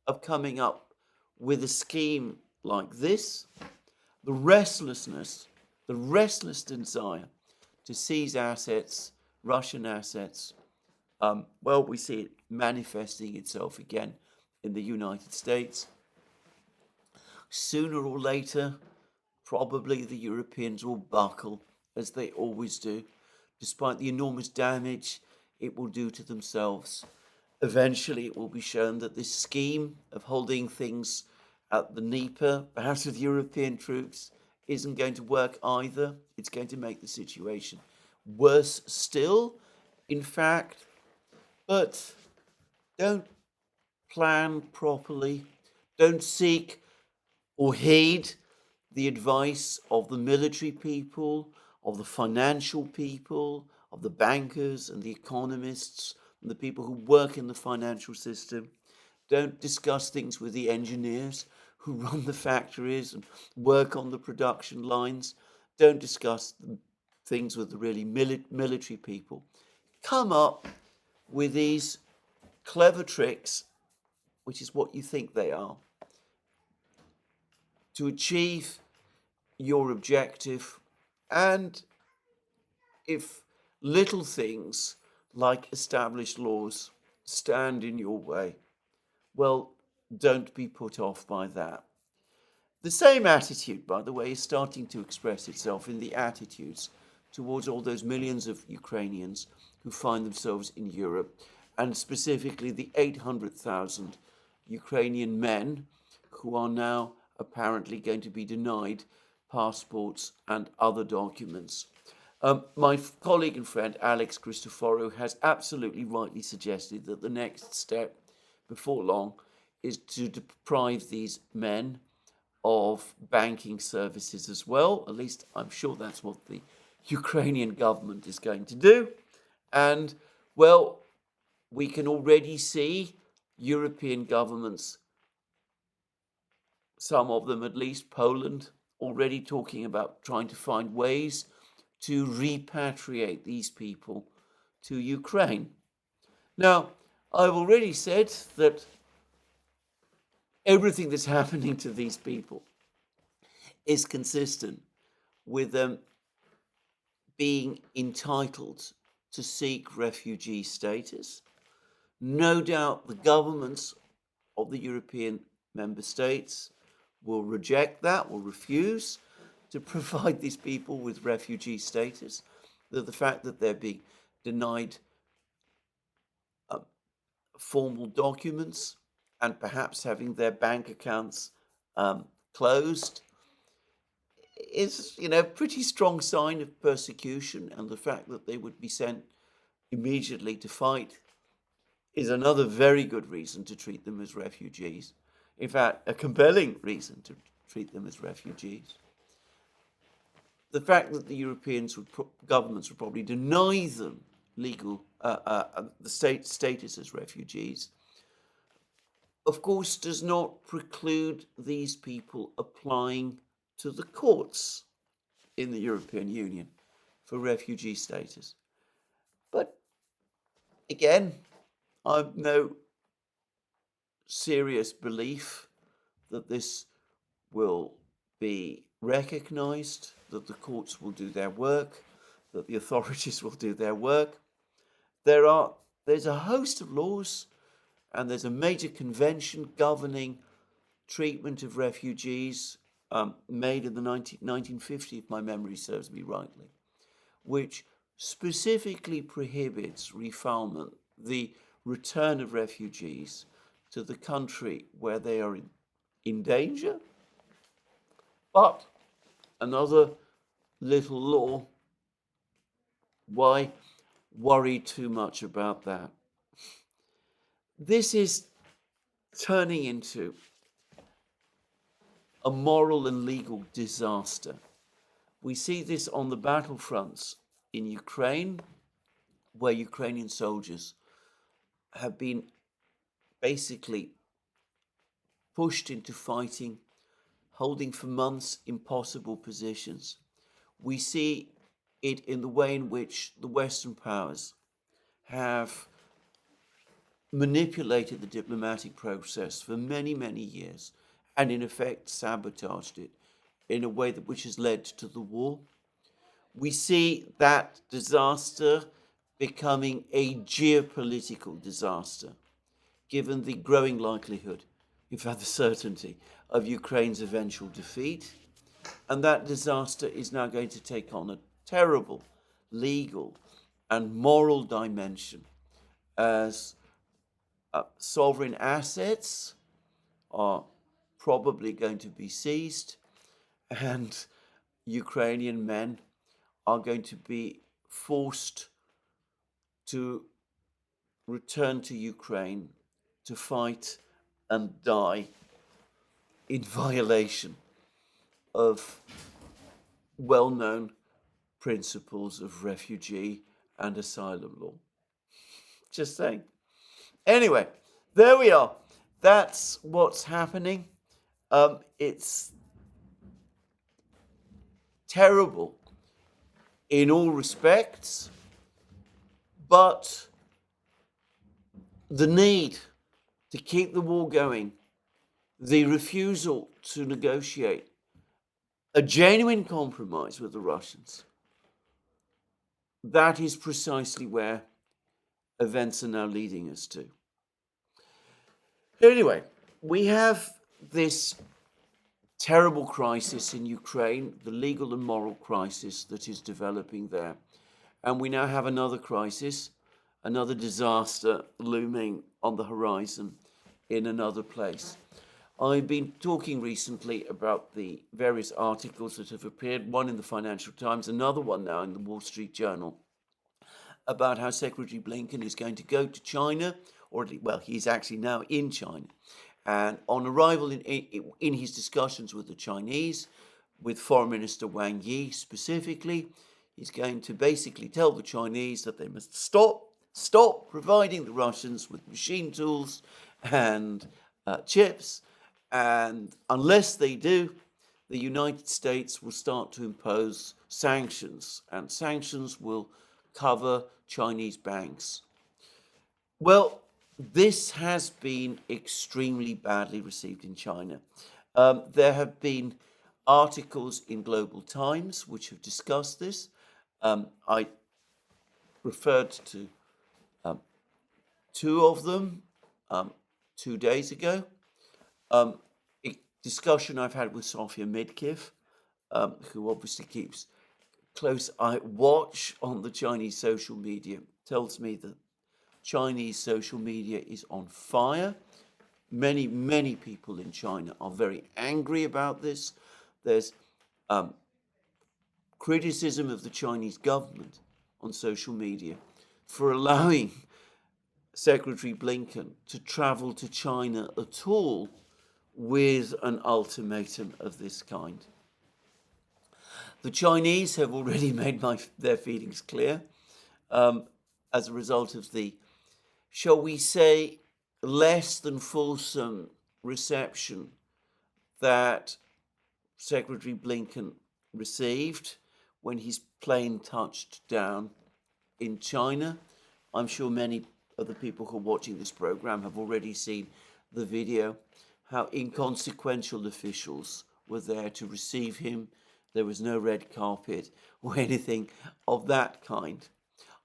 of coming up with a scheme like this. The restless desire to seize assets, Russian assets, well, we see it manifesting itself again in the United States. Sooner or later, probably the Europeans will buckle, as they always do, despite the enormous damage it will do to themselves. Eventually, it will be shown that this scheme of holding things at the Dnieper, perhaps with European troops, isn't going to work either. It's going to make the situation worse still, in fact. But don't plan properly. Don't seek or heed the advice of the military people, of the financial people, of the bankers and the economists, and the people who work in the financial system. Don't discuss things with the engineers who run the factories and work on the production lines. Don't discuss things with the really military people. Come up with these clever tricks, which is what you think they are, to achieve your objective. And if little things like established laws stand in your way, well, don't be put off by that. The same attitude, by the way, is starting to express itself in the attitudes towards all those millions of Ukrainians who find themselves in Europe, and specifically the 800,000 Ukrainian men who are now apparently going to be denied passports and other documents. My colleague and friend Alex Christoforou has absolutely rightly suggested that the next step before long, is to deprive these men of banking services as well. At least I'm sure that's what the Ukrainian government is going to do. And, well, we can already see European governments, some of them at least, Poland, already talking about trying to find ways to repatriate these people to Ukraine. Now, I've already said that everything that's happening to these people is consistent with them being entitled to seek refugee status. No doubt the governments of the European member states will reject that, will refuse to provide these people with refugee status. The fact that they're being denied formal documents and perhaps having their bank accounts closed is, a pretty strong sign of persecution, and the fact that they would be sent immediately to fight is another very good reason to treat them as refugees. In fact, a compelling reason to treat them as refugees. The fact that the Europeans governments would probably deny them legal status as refugees, of course, does not preclude these people applying to the courts in the European Union for refugee status. But again, I've no serious belief that this will be recognized, that the courts will do their work, that the authorities will do their work. There's a host of laws, and there's a major convention governing treatment of refugees made in the 1950, if my memory serves me rightly, which specifically prohibits refoulement, the return of refugees to the country where they are in danger. But another little law, why worry too much about that? This is turning into a moral and legal disaster. We see this on the battlefronts in Ukraine, where Ukrainian soldiers have been basically pushed into fighting, holding for months impossible positions. We see it in the way in which the Western powers have manipulated the diplomatic process for many, many years, and in effect sabotaged it in a way which has led to the war. We see that disaster becoming a geopolitical disaster, given the growing likelihood, in fact the certainty, of Ukraine's eventual defeat. And that disaster is now going to take on a terrible legal and moral dimension as sovereign assets are probably going to be seized, and Ukrainian men are going to be forced to return to Ukraine to fight and die in violation of well-known principles of refugee and asylum law. Just saying. Anyway, there we are. That's what's happening. It's terrible in all respects, but the need to keep the war going, the refusal to negotiate a genuine compromise with the Russians, that is precisely where events are now leading us to. Anyway, we have this terrible crisis in Ukraine, the legal and moral crisis that is developing there. And we now have another crisis, another disaster looming on the horizon in another place. I've been talking recently about the various articles that have appeared, one in the Financial Times, another one now in the Wall Street Journal, about how Secretary Blinken is going to go to China, well, he's actually now in China. And on arrival in his discussions with the Chinese, with Foreign Minister Wang Yi specifically, he's going to basically tell the Chinese that they must stop providing the Russians with machine tools and chips, and unless they do, the United States will start to impose sanctions, and sanctions will cover Chinese banks. Well, this has been extremely badly received in China. There have been articles in Global Times which have discussed this. I referred to two of them 2 days ago. A discussion I've had with Sofia Midkiff, who obviously keeps close eye watch on the Chinese social media, tells me that Chinese social media is on fire. Many people in China are very angry about this. There's criticism of the Chinese government on social media for allowing Secretary Blinken to travel to China at all with an ultimatum of this kind. The Chinese have already made their feelings clear as a result of the, shall we say, less than fulsome reception that Secretary Blinken received when his plane touched down in China. I'm sure many of the people who are watching this program have already seen the video, how inconsequential officials were there to receive him. There was no red carpet or anything of that kind.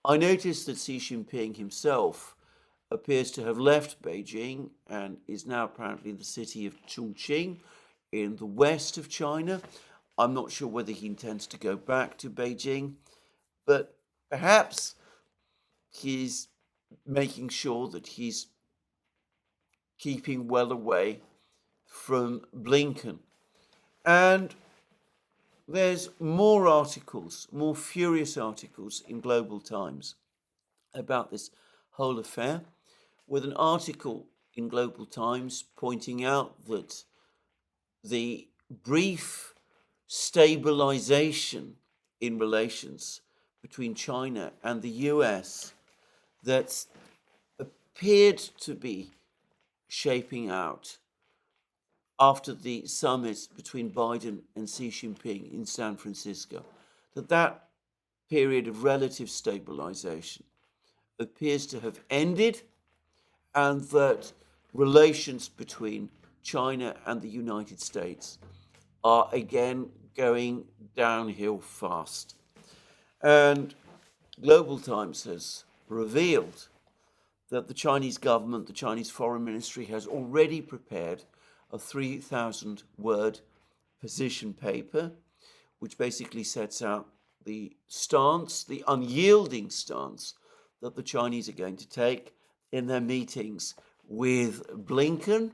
I noticed that Xi Jinping himself appears to have left Beijing and is now apparently in the city of Chongqing in the west of China. I'm not sure whether he intends to go back to Beijing, but perhaps he's making sure that he's keeping well away from Blinken. And there's more articles, more furious articles in Global Times about this whole affair, with an article in Global Times pointing out that the brief stabilization in relations between China and the US that appeared to be shaping out after the summit between Biden and Xi Jinping in San Francisco, that period of relative stabilization appears to have ended, and that relations between China and the United States are again going downhill fast. And Global Times has revealed that the Chinese government, the Chinese Foreign Ministry, has already prepared a 3,000-word position paper, which basically sets out the stance, the unyielding stance that the Chinese are going to take in their meetings with Blinken.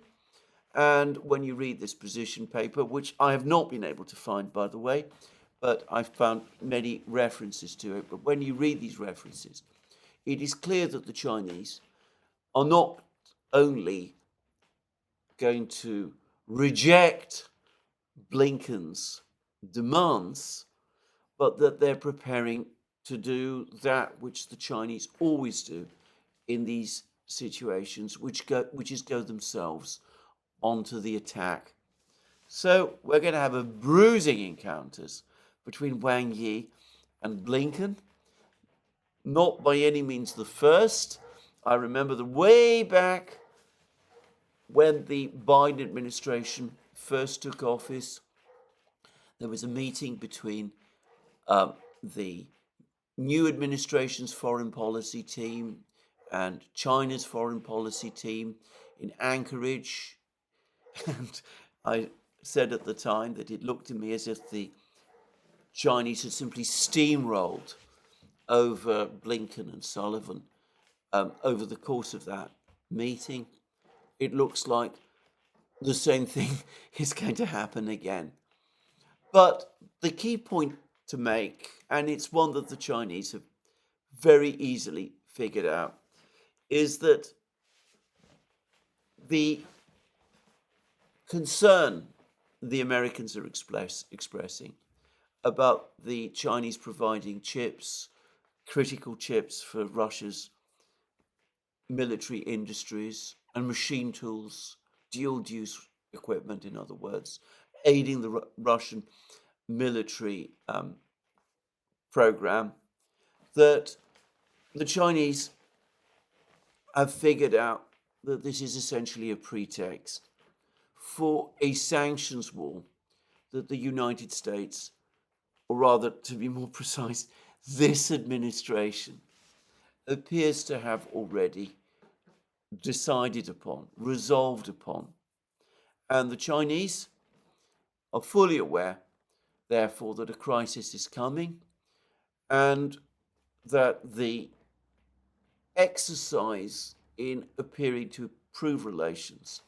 And when you read this position paper, which I have not been able to find, by the way, but I've found many references to it, but when you read these references, it is clear that the Chinese are not only going to reject Blinken's demands, but that they're preparing to do that which the Chinese always do in these situations, which is go themselves onto the attack. So we're going to have a bruising encounters between Wang Yi and Blinken. Not by any means the first. I remember the way back when the Biden administration first took office, there was a meeting between the new administration's foreign policy team and China's foreign policy team in Anchorage. And I said at the time that it looked to me as if the Chinese had simply steamrolled over Blinken and Sullivan over the course of that meeting. It looks like the same thing is going to happen again. But the key point to make, and it's one that the Chinese have very easily figured out, is that the concern the Americans are expressing about the Chinese providing chips, critical chips for Russia's military industries and machine tools, dual-use equipment, in other words, aiding the Russian military program, that the Chinese have figured out that this is essentially a pretext for a sanctions war that the United States, or rather, to be more precise, this administration appears to have already decided upon, resolved upon. And the Chinese are fully aware, therefore, that a crisis is coming and that the exercise in appearing to improve relations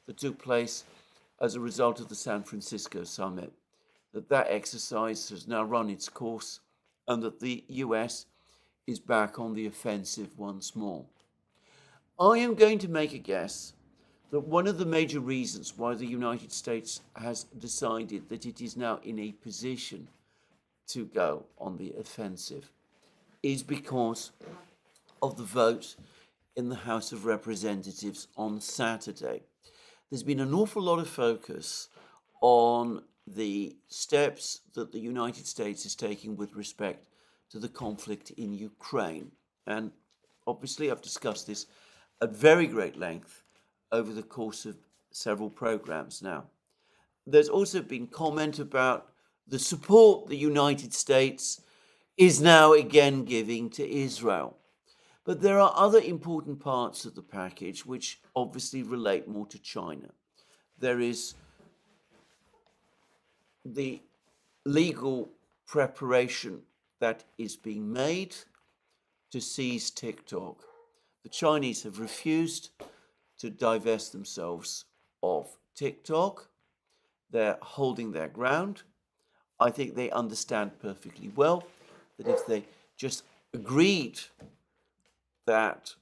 that took place as a result of the San Francisco summit, that exercise has now run its course and that the US is back on the offensive once more. I am going to make a guess that one of the major reasons why the United States has decided that it is now in a position to go on the offensive is because of the vote in the House of Representatives on Saturday. There's been an awful lot of focus on the steps that the United States is taking with respect to the conflict in Ukraine. And obviously I've discussed this at very great length over the course of several programs now. There's also been comment about the support the United States is now again giving to Israel. But there are other important parts of the package which obviously relate more to China. There is the legal preparation that is being made to seize TikTok. The Chinese have refused to divest themselves of TikTok. They're holding their ground. I think they understand perfectly well that if they just agreed that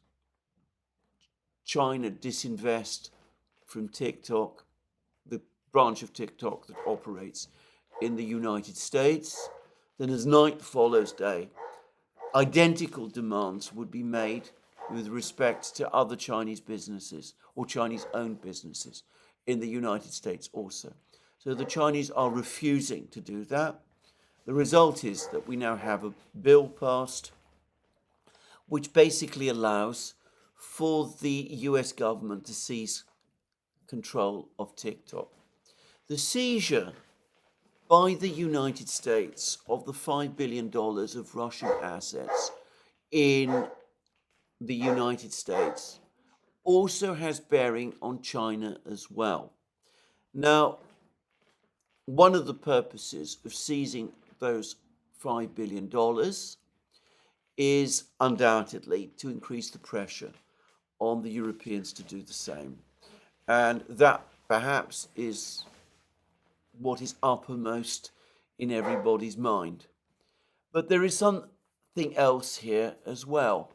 China disinvest from TikTok, the branch of TikTok that operates in the United States, then as night follows day, identical demands would be made with respect to other Chinese businesses or Chinese-owned businesses in the United States also. So the Chinese are refusing to do that. The result is that we now have a bill passed which basically allows for the US government to seize control of TikTok. The seizure by the United States of the $5 billion of Russian assets in the United States also has bearing on China as well. Now, one of the purposes of seizing those $5 billion is undoubtedly to increase the pressure on the Europeans to do the same. And that perhaps is what is uppermost in everybody's mind. But there is something else here as well,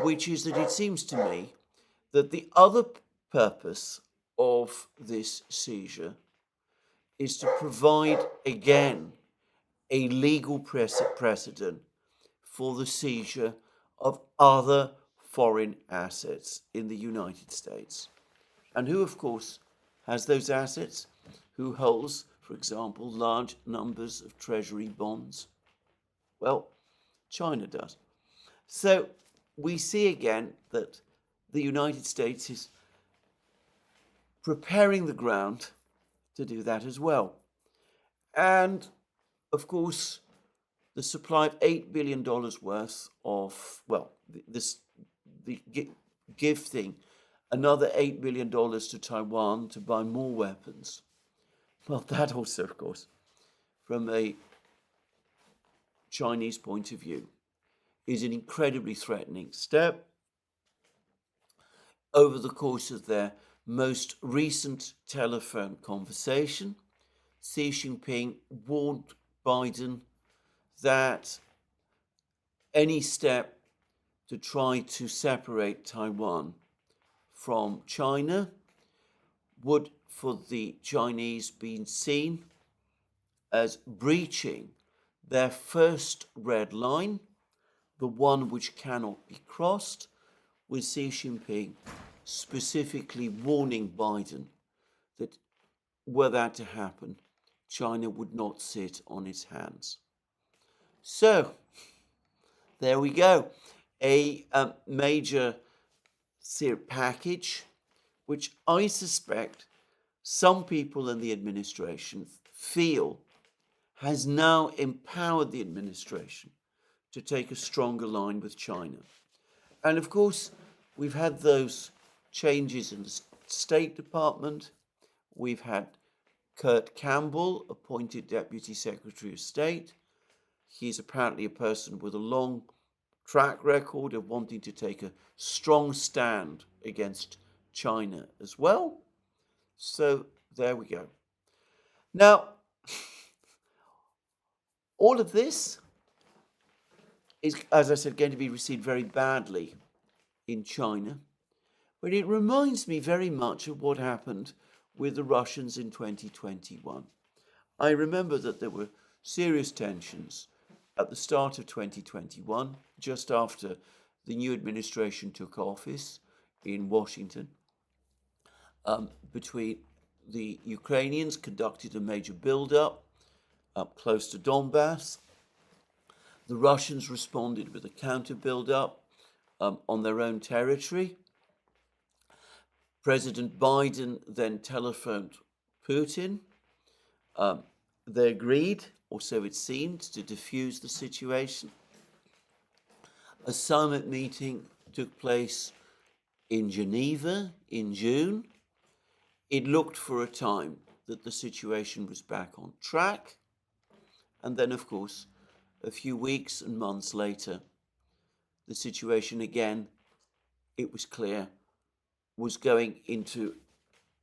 which is that it seems to me that the other purpose of this seizure is to provide, again, a legal precedent for the seizure of other foreign assets in the United States. And who, of course, has those assets? Who holds, for example, large numbers of treasury bonds? Well, China does. So we see again that the United States is preparing the ground to do that as well. And, of course, the supply of $8 billion worth of, well, the gifting another $8 billion to Taiwan to buy more weapons. Well, that also, of course, from a Chinese point of view, is an incredibly threatening step. Over the course of their most recent telephone conversation, Xi Jinping warned Biden that any step to try to separate Taiwan from China would, for the Chinese, be seen as breaching their first red line, the one which cannot be crossed, with Xi Jinping specifically warning Biden that were that to happen, China would not sit on its hands. So, there we go. A major package, which I suspect some people in the administration feel has now empowered the administration to take a stronger line with China. And of course, we've had those changes in the State Department. We've had Kurt Campbell appointed Deputy Secretary of State. He's apparently a person with a long track record of wanting to take a strong stand against China as well. So there we go. Now, all of this is, as I said, going to be received very badly in China, but it reminds me very much of what happened with the Russians in 2021. I remember that there were serious tensions at the start of 2021, just after the new administration took office in Washington, between the Ukrainians conducted a major build-up up close to Donbass. The Russians responded with a counter build-up on their own territory. President Biden then telephoned Putin. They agreed, or so it seemed, to defuse the situation. A summit meeting took place in Geneva in June. It looked for a time that the situation was back on track. And then, of course, a few weeks and months later, the situation again, it was clear, was going into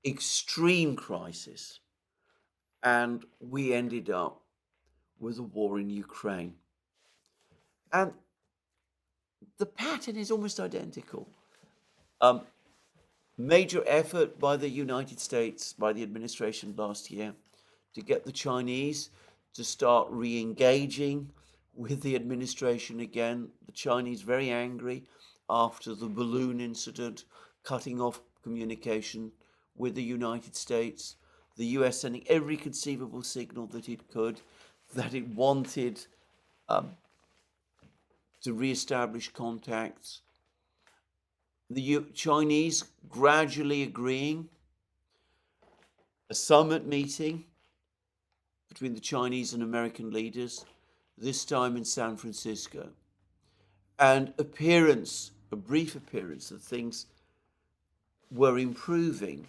extreme crisis. And we ended up with a war in Ukraine. And the pattern is almost identical. Major effort by the United States, by the administration last year, to get the Chinese to start re-engaging with the administration again. The Chinese very angry after the balloon incident, cutting off communication with the United States. The US sending every conceivable signal that it could, that it wanted to re-establish contacts. The Chinese gradually agreeing. A summit meeting between the Chinese and American leaders, this time in San Francisco. And a brief appearance that things were improving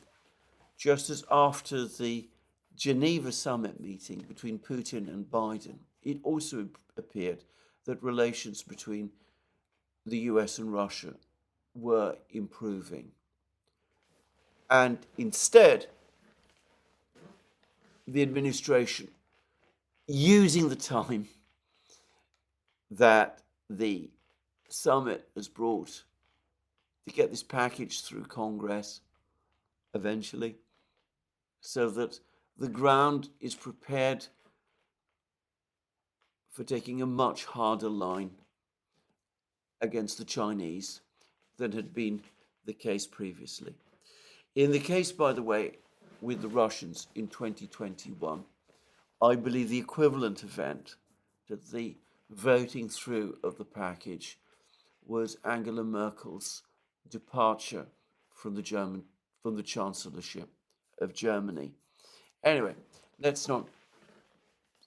just as after the Geneva summit meeting between Putin and Biden. It also appeared that relations between the US and Russia were improving. And instead, the administration, using the time that the summit has brought to get this package through Congress eventually, so that the ground is prepared for taking a much harder line against the Chinese than had been the case previously. In the case, by the way, with the Russians in 2021, I believe the equivalent event to the voting through of the package was Angela Merkel's departure from the Chancellorship of Germany. Anyway, let's not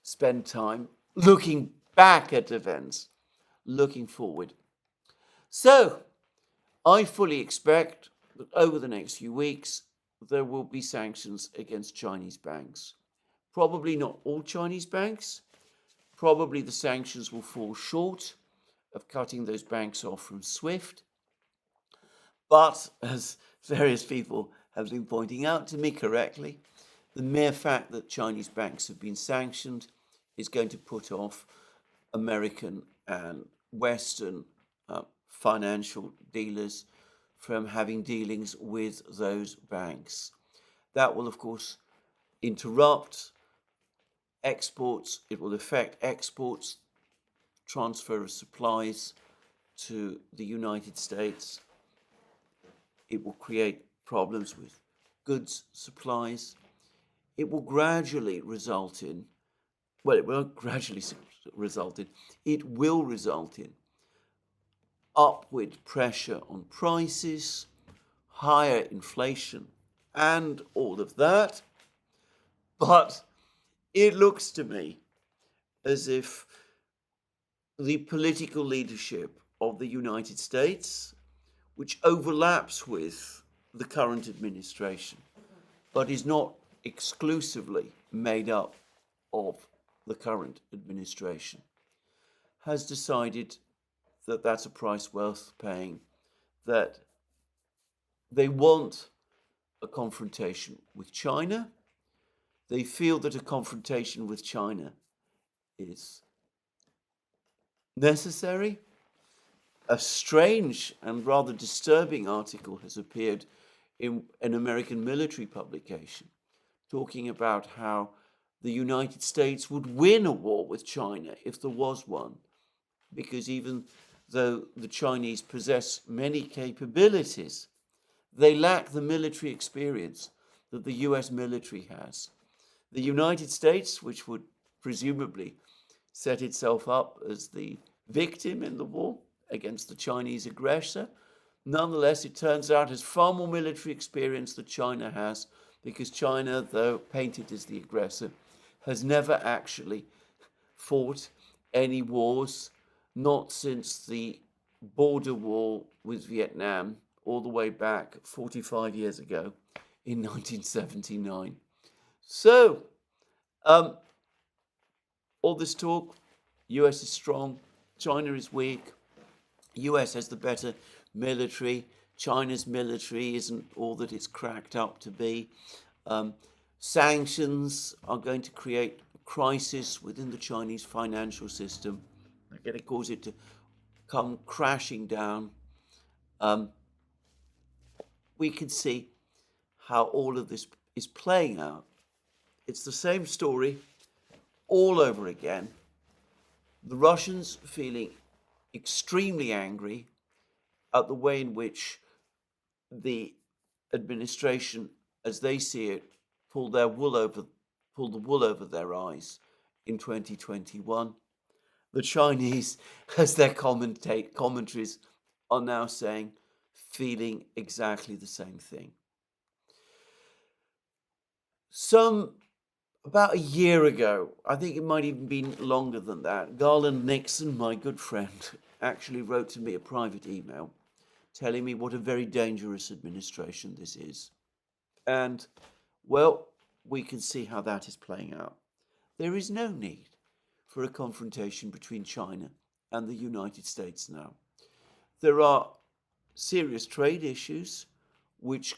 spend time looking back at events, looking forward. So, I fully expect that over the next few weeks, there will be sanctions against Chinese banks. Probably not all Chinese banks. Probably the sanctions will fall short of cutting those banks off from SWIFT. But, as various people have been pointing out to me correctly, the mere fact that Chinese banks have been sanctioned is going to put off American and Western financial dealers from having dealings with those banks. That will, of course, interrupt exports. It will affect exports, transfer of supplies to the United States. It will create problems with goods supplies. It will gradually result in, well, it won't gradually result in, it will result in upward pressure on prices, higher inflation, and all of that. But it looks to me as if the political leadership of the United States, which overlaps with the current administration, but is not exclusively made up of the current administration, has decided that that's a price worth paying, that they want a confrontation with China. They feel that a confrontation with China is necessary. A strange and rather disturbing article has appeared in an American military publication talking about how the United States would win a war with China if there was one, because even though the Chinese possess many capabilities, they lack the military experience that the US military has. The United States, which would presumably set itself up as the victim in the war against the Chinese aggressor, nonetheless, it turns out has far more military experience than China has, because China, though painted as the aggressor, has never actually fought any wars, not since the border war with Vietnam all the way back 45 years ago in 1979. So, all this talk, US is strong, China is weak, US has the better military, China's military isn't all that it's cracked up to be. Sanctions are going to create a crisis within the Chinese financial system. They're going to cause it to come crashing down. We can see how all of this is playing out. It's the same story all over again. The Russians feeling extremely angry at the way in which the administration, as they see it, pulled the wool over their eyes in 2021. The Chinese, as their commentaries are now saying, feeling exactly the same thing. About a year ago, I think it might even been longer than that, Garland Nixon, my good friend, actually wrote to me a private email telling me what a very dangerous administration this is. And, well, we can see how that is playing out. There is no need for a confrontation between China and the United States now. There are serious trade issues which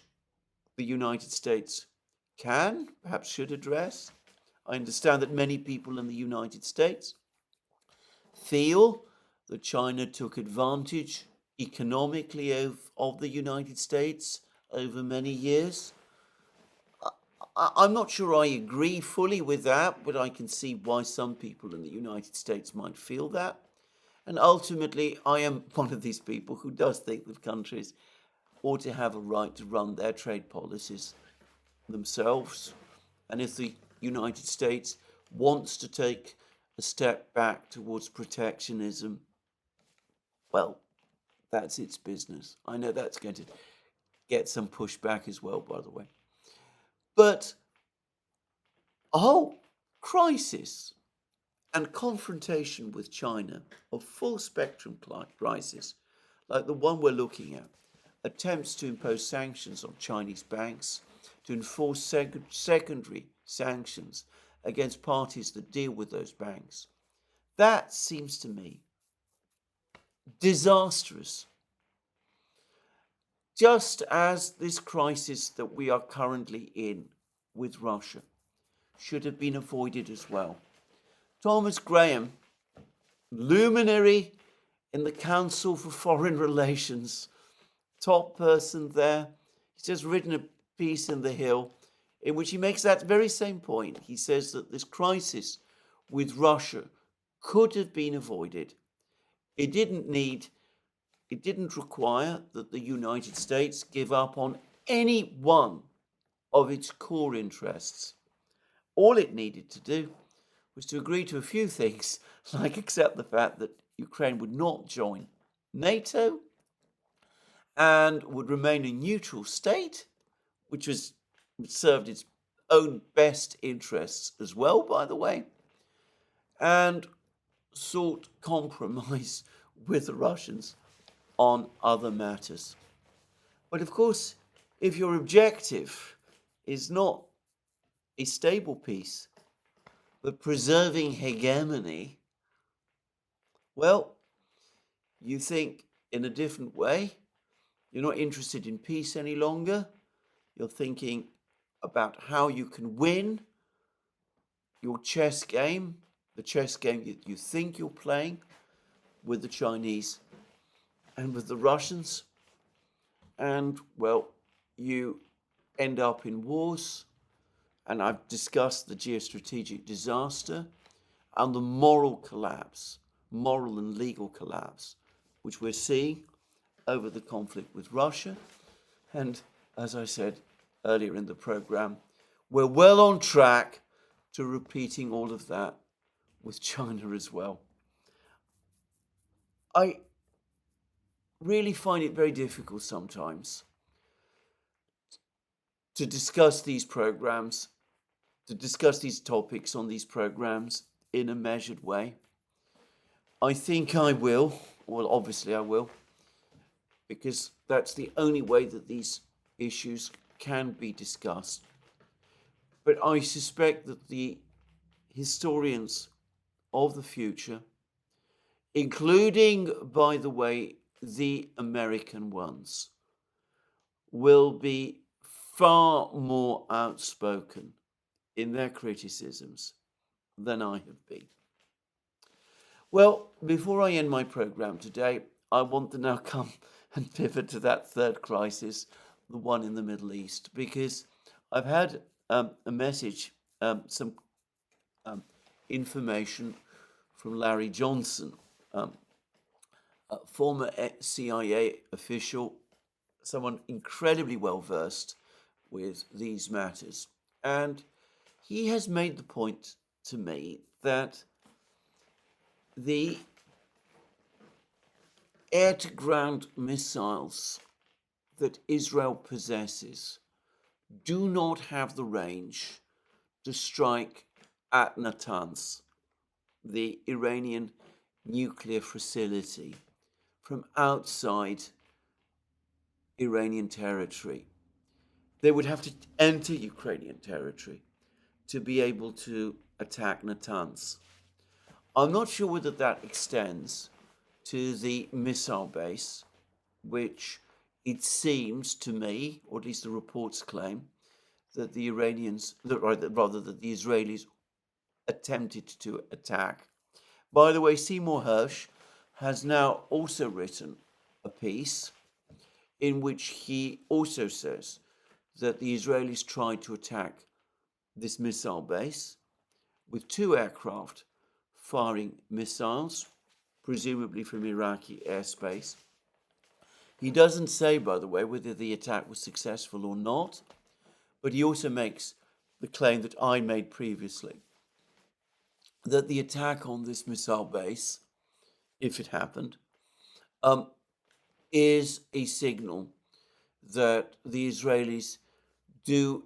the United States can, perhaps should address. I understand that many people in the United States feel that China took advantage economically of the United States over many years. I'm not sure I agree fully with that, but I can see why some people in the United States might feel that. And ultimately, I am one of these people who does think that countries ought to have a right to run their trade policies themselves. And if the United States wants to take a step back towards protectionism, well, that's its business. I know that's going to get some pushback as well, by the way. But a whole crisis and confrontation with China of full spectrum crisis, like the one we're looking at, attempts to impose sanctions on Chinese banks, to enforce secondary sanctions against parties that deal with those banks. That seems to me disastrous. Just as this crisis that we are currently in with Russia should have been avoided as well. Thomas Graham, luminary in the Council for Foreign Relations, top person there, he's just written a piece in The Hill in which he makes that very same point. He says that this crisis with Russia could have been avoided. It didn't require that the United States give up on any one of its core interests. All it needed to do was to agree to a few things, like accept the fact that Ukraine would not join NATO and would remain a neutral state, which served its own best interests as well, by the way, and sought compromise with the Russians on other matters. But of course, if your objective is not a stable peace, but preserving hegemony, well, you think in a different way. You're not interested in peace any longer. You're thinking about how you can win your chess game, the chess game you think you're playing with the Chinese and with the Russians. And, well, you end up in wars. And I've discussed the geostrategic disaster and the moral collapse, moral and legal collapse, which we're seeing over the conflict with Russia. And as I said earlier in the program, we're well on track to repeating all of that with China as well. I really find it very difficult sometimes to discuss these programs, to discuss these topics on these programs in a measured way. I think I will, well, obviously I will, because that's the only way that these issues can be discussed. But I suspect that the historians of the future, including, by the way, the American ones, will be far more outspoken in their criticisms than I have been. Well, before I end my program today, I want to now come and pivot to that third crisis, the one in the Middle East, because I've had a message, some information from Larry Johnson, a former CIA official, someone incredibly well versed with these matters. And he has made the point to me that the air-to-ground missiles that Israel possesses do not have the range to strike at Natanz, the Iranian nuclear facility, from outside Iranian territory. They would have to enter Ukrainian territory to be able to attack Natanz. I'm not sure whether that extends to the missile base, which it seems to me, or at least the reports claim, that the Iranians, rather that the Israelis attempted to attack. By the way, Seymour Hersh has now also written a piece in which he also says that the Israelis tried to attack this missile base with 2 aircraft firing missiles, presumably from Iraqi airspace. He doesn't say, by the way, whether the attack was successful or not, but he also makes the claim that I made previously, that the attack on this missile base, if it happened, is a signal that the Israelis do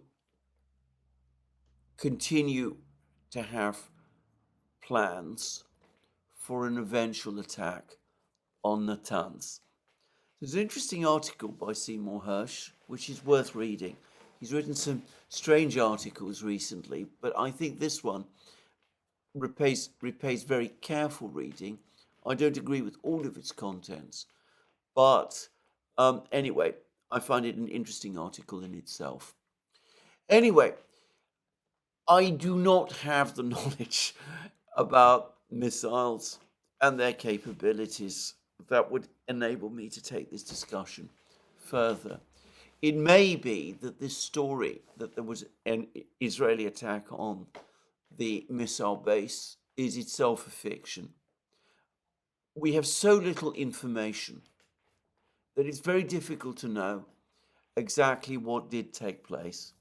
continue to have plans for an eventual attack on Natanz. There's an interesting article by Seymour Hersh, which is worth reading. He's written some strange articles recently, but I think this one repays very careful reading. I don't agree with all of its contents, but anyway, I find it an interesting article in itself. Anyway, I do not have the knowledge about missiles and their capabilities that would enable me to take this discussion further. it may be that this story that there was an Israeli attack on the missile base is itself a fiction. We have so little information that it's very difficult to know exactly what did take place.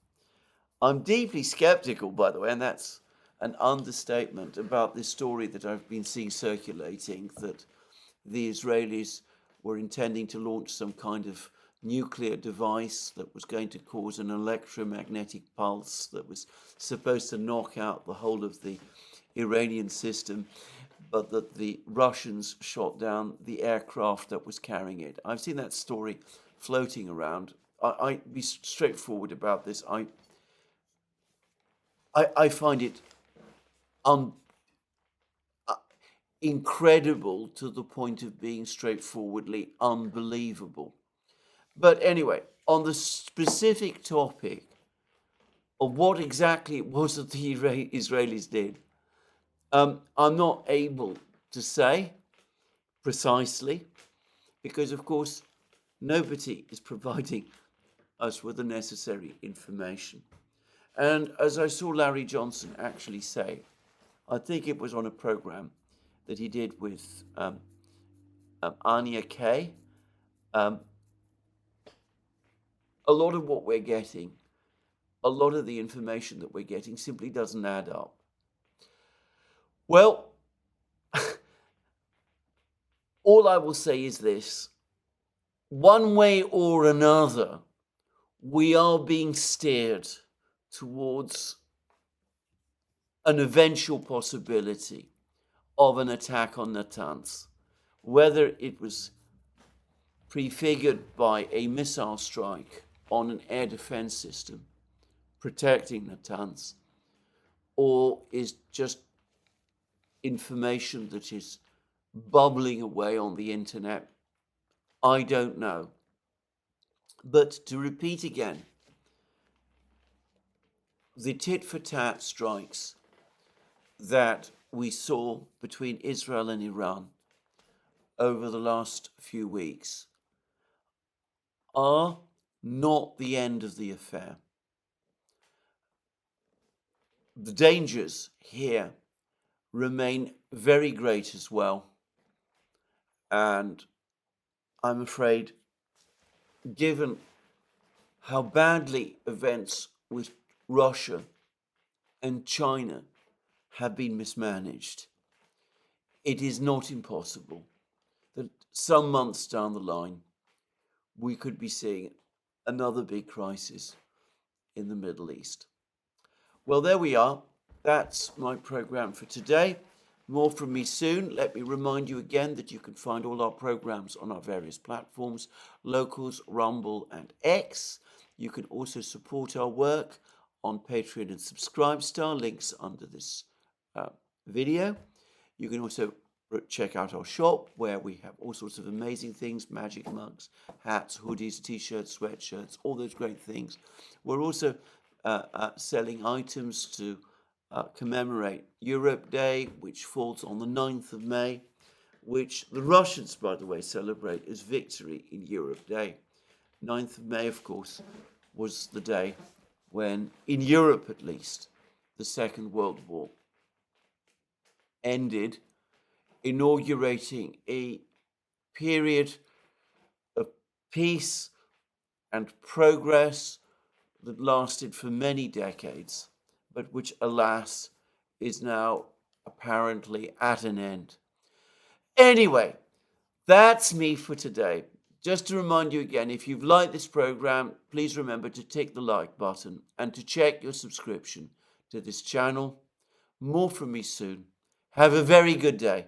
I'm deeply skeptical, by the way, and that's an understatement, about this story that I've been seeing circulating, that the Israelis were intending to launch some kind of nuclear device that was going to cause an electromagnetic pulse that was supposed to knock out the whole of the Iranian system, but that the Russians shot down the aircraft that was carrying it. I've seen that story floating around. I be straightforward about this. I find it incredible to the point of being straightforwardly unbelievable. But anyway, on the specific topic of what exactly it was that the Israelis did, I'm not able to say precisely, because of course nobody is providing us with the necessary information. And as I saw Larry Johnson actually say, I think it was on a program that he did with Anya Kay, a lot of what we're getting, a lot of the information that we're getting simply doesn't add up. Well, all I will say is this: one way or another, we are being steered towards an eventual possibility of an attack on Natanz, whether it was prefigured by a missile strike on an air defense system protecting Natanz, or is just information that is bubbling away on the internet. I don't know. But to repeat again, the tit-for-tat strikes that we saw between Israel and Iran over the last few weeks are not the end of the affair. The dangers here remain very great as well. And I'm afraid, given how badly events with Russia and China have been mismanaged, it is not impossible that some months down the line, we could be seeing another big crisis in the Middle East. Well, there we are. That's my program for today. More from me soon. Let me remind you again that you can find all our programs on our various platforms: Locals, Rumble, and X. You can also support our work on Patreon and Subscribestar, links under this video. You can also check out our shop, where we have all sorts of amazing things: magic mugs, hats, hoodies, t-shirts, sweatshirts, all those great things. We're also selling items to commemorate Europe Day, which falls on the 9th of May, which the Russians, by the way, celebrate as Victory in Europe Day. 9th of May, of course, was the day when, in Europe at least, the Second World War ended, inaugurating a period of peace and progress that lasted for many decades, but which, alas, is now apparently at an end. Anyway, that's me for today. Just to remind you again, if you've liked this program, please remember to tick the like button and to check your subscription to this channel. More from me soon. Have a very good day.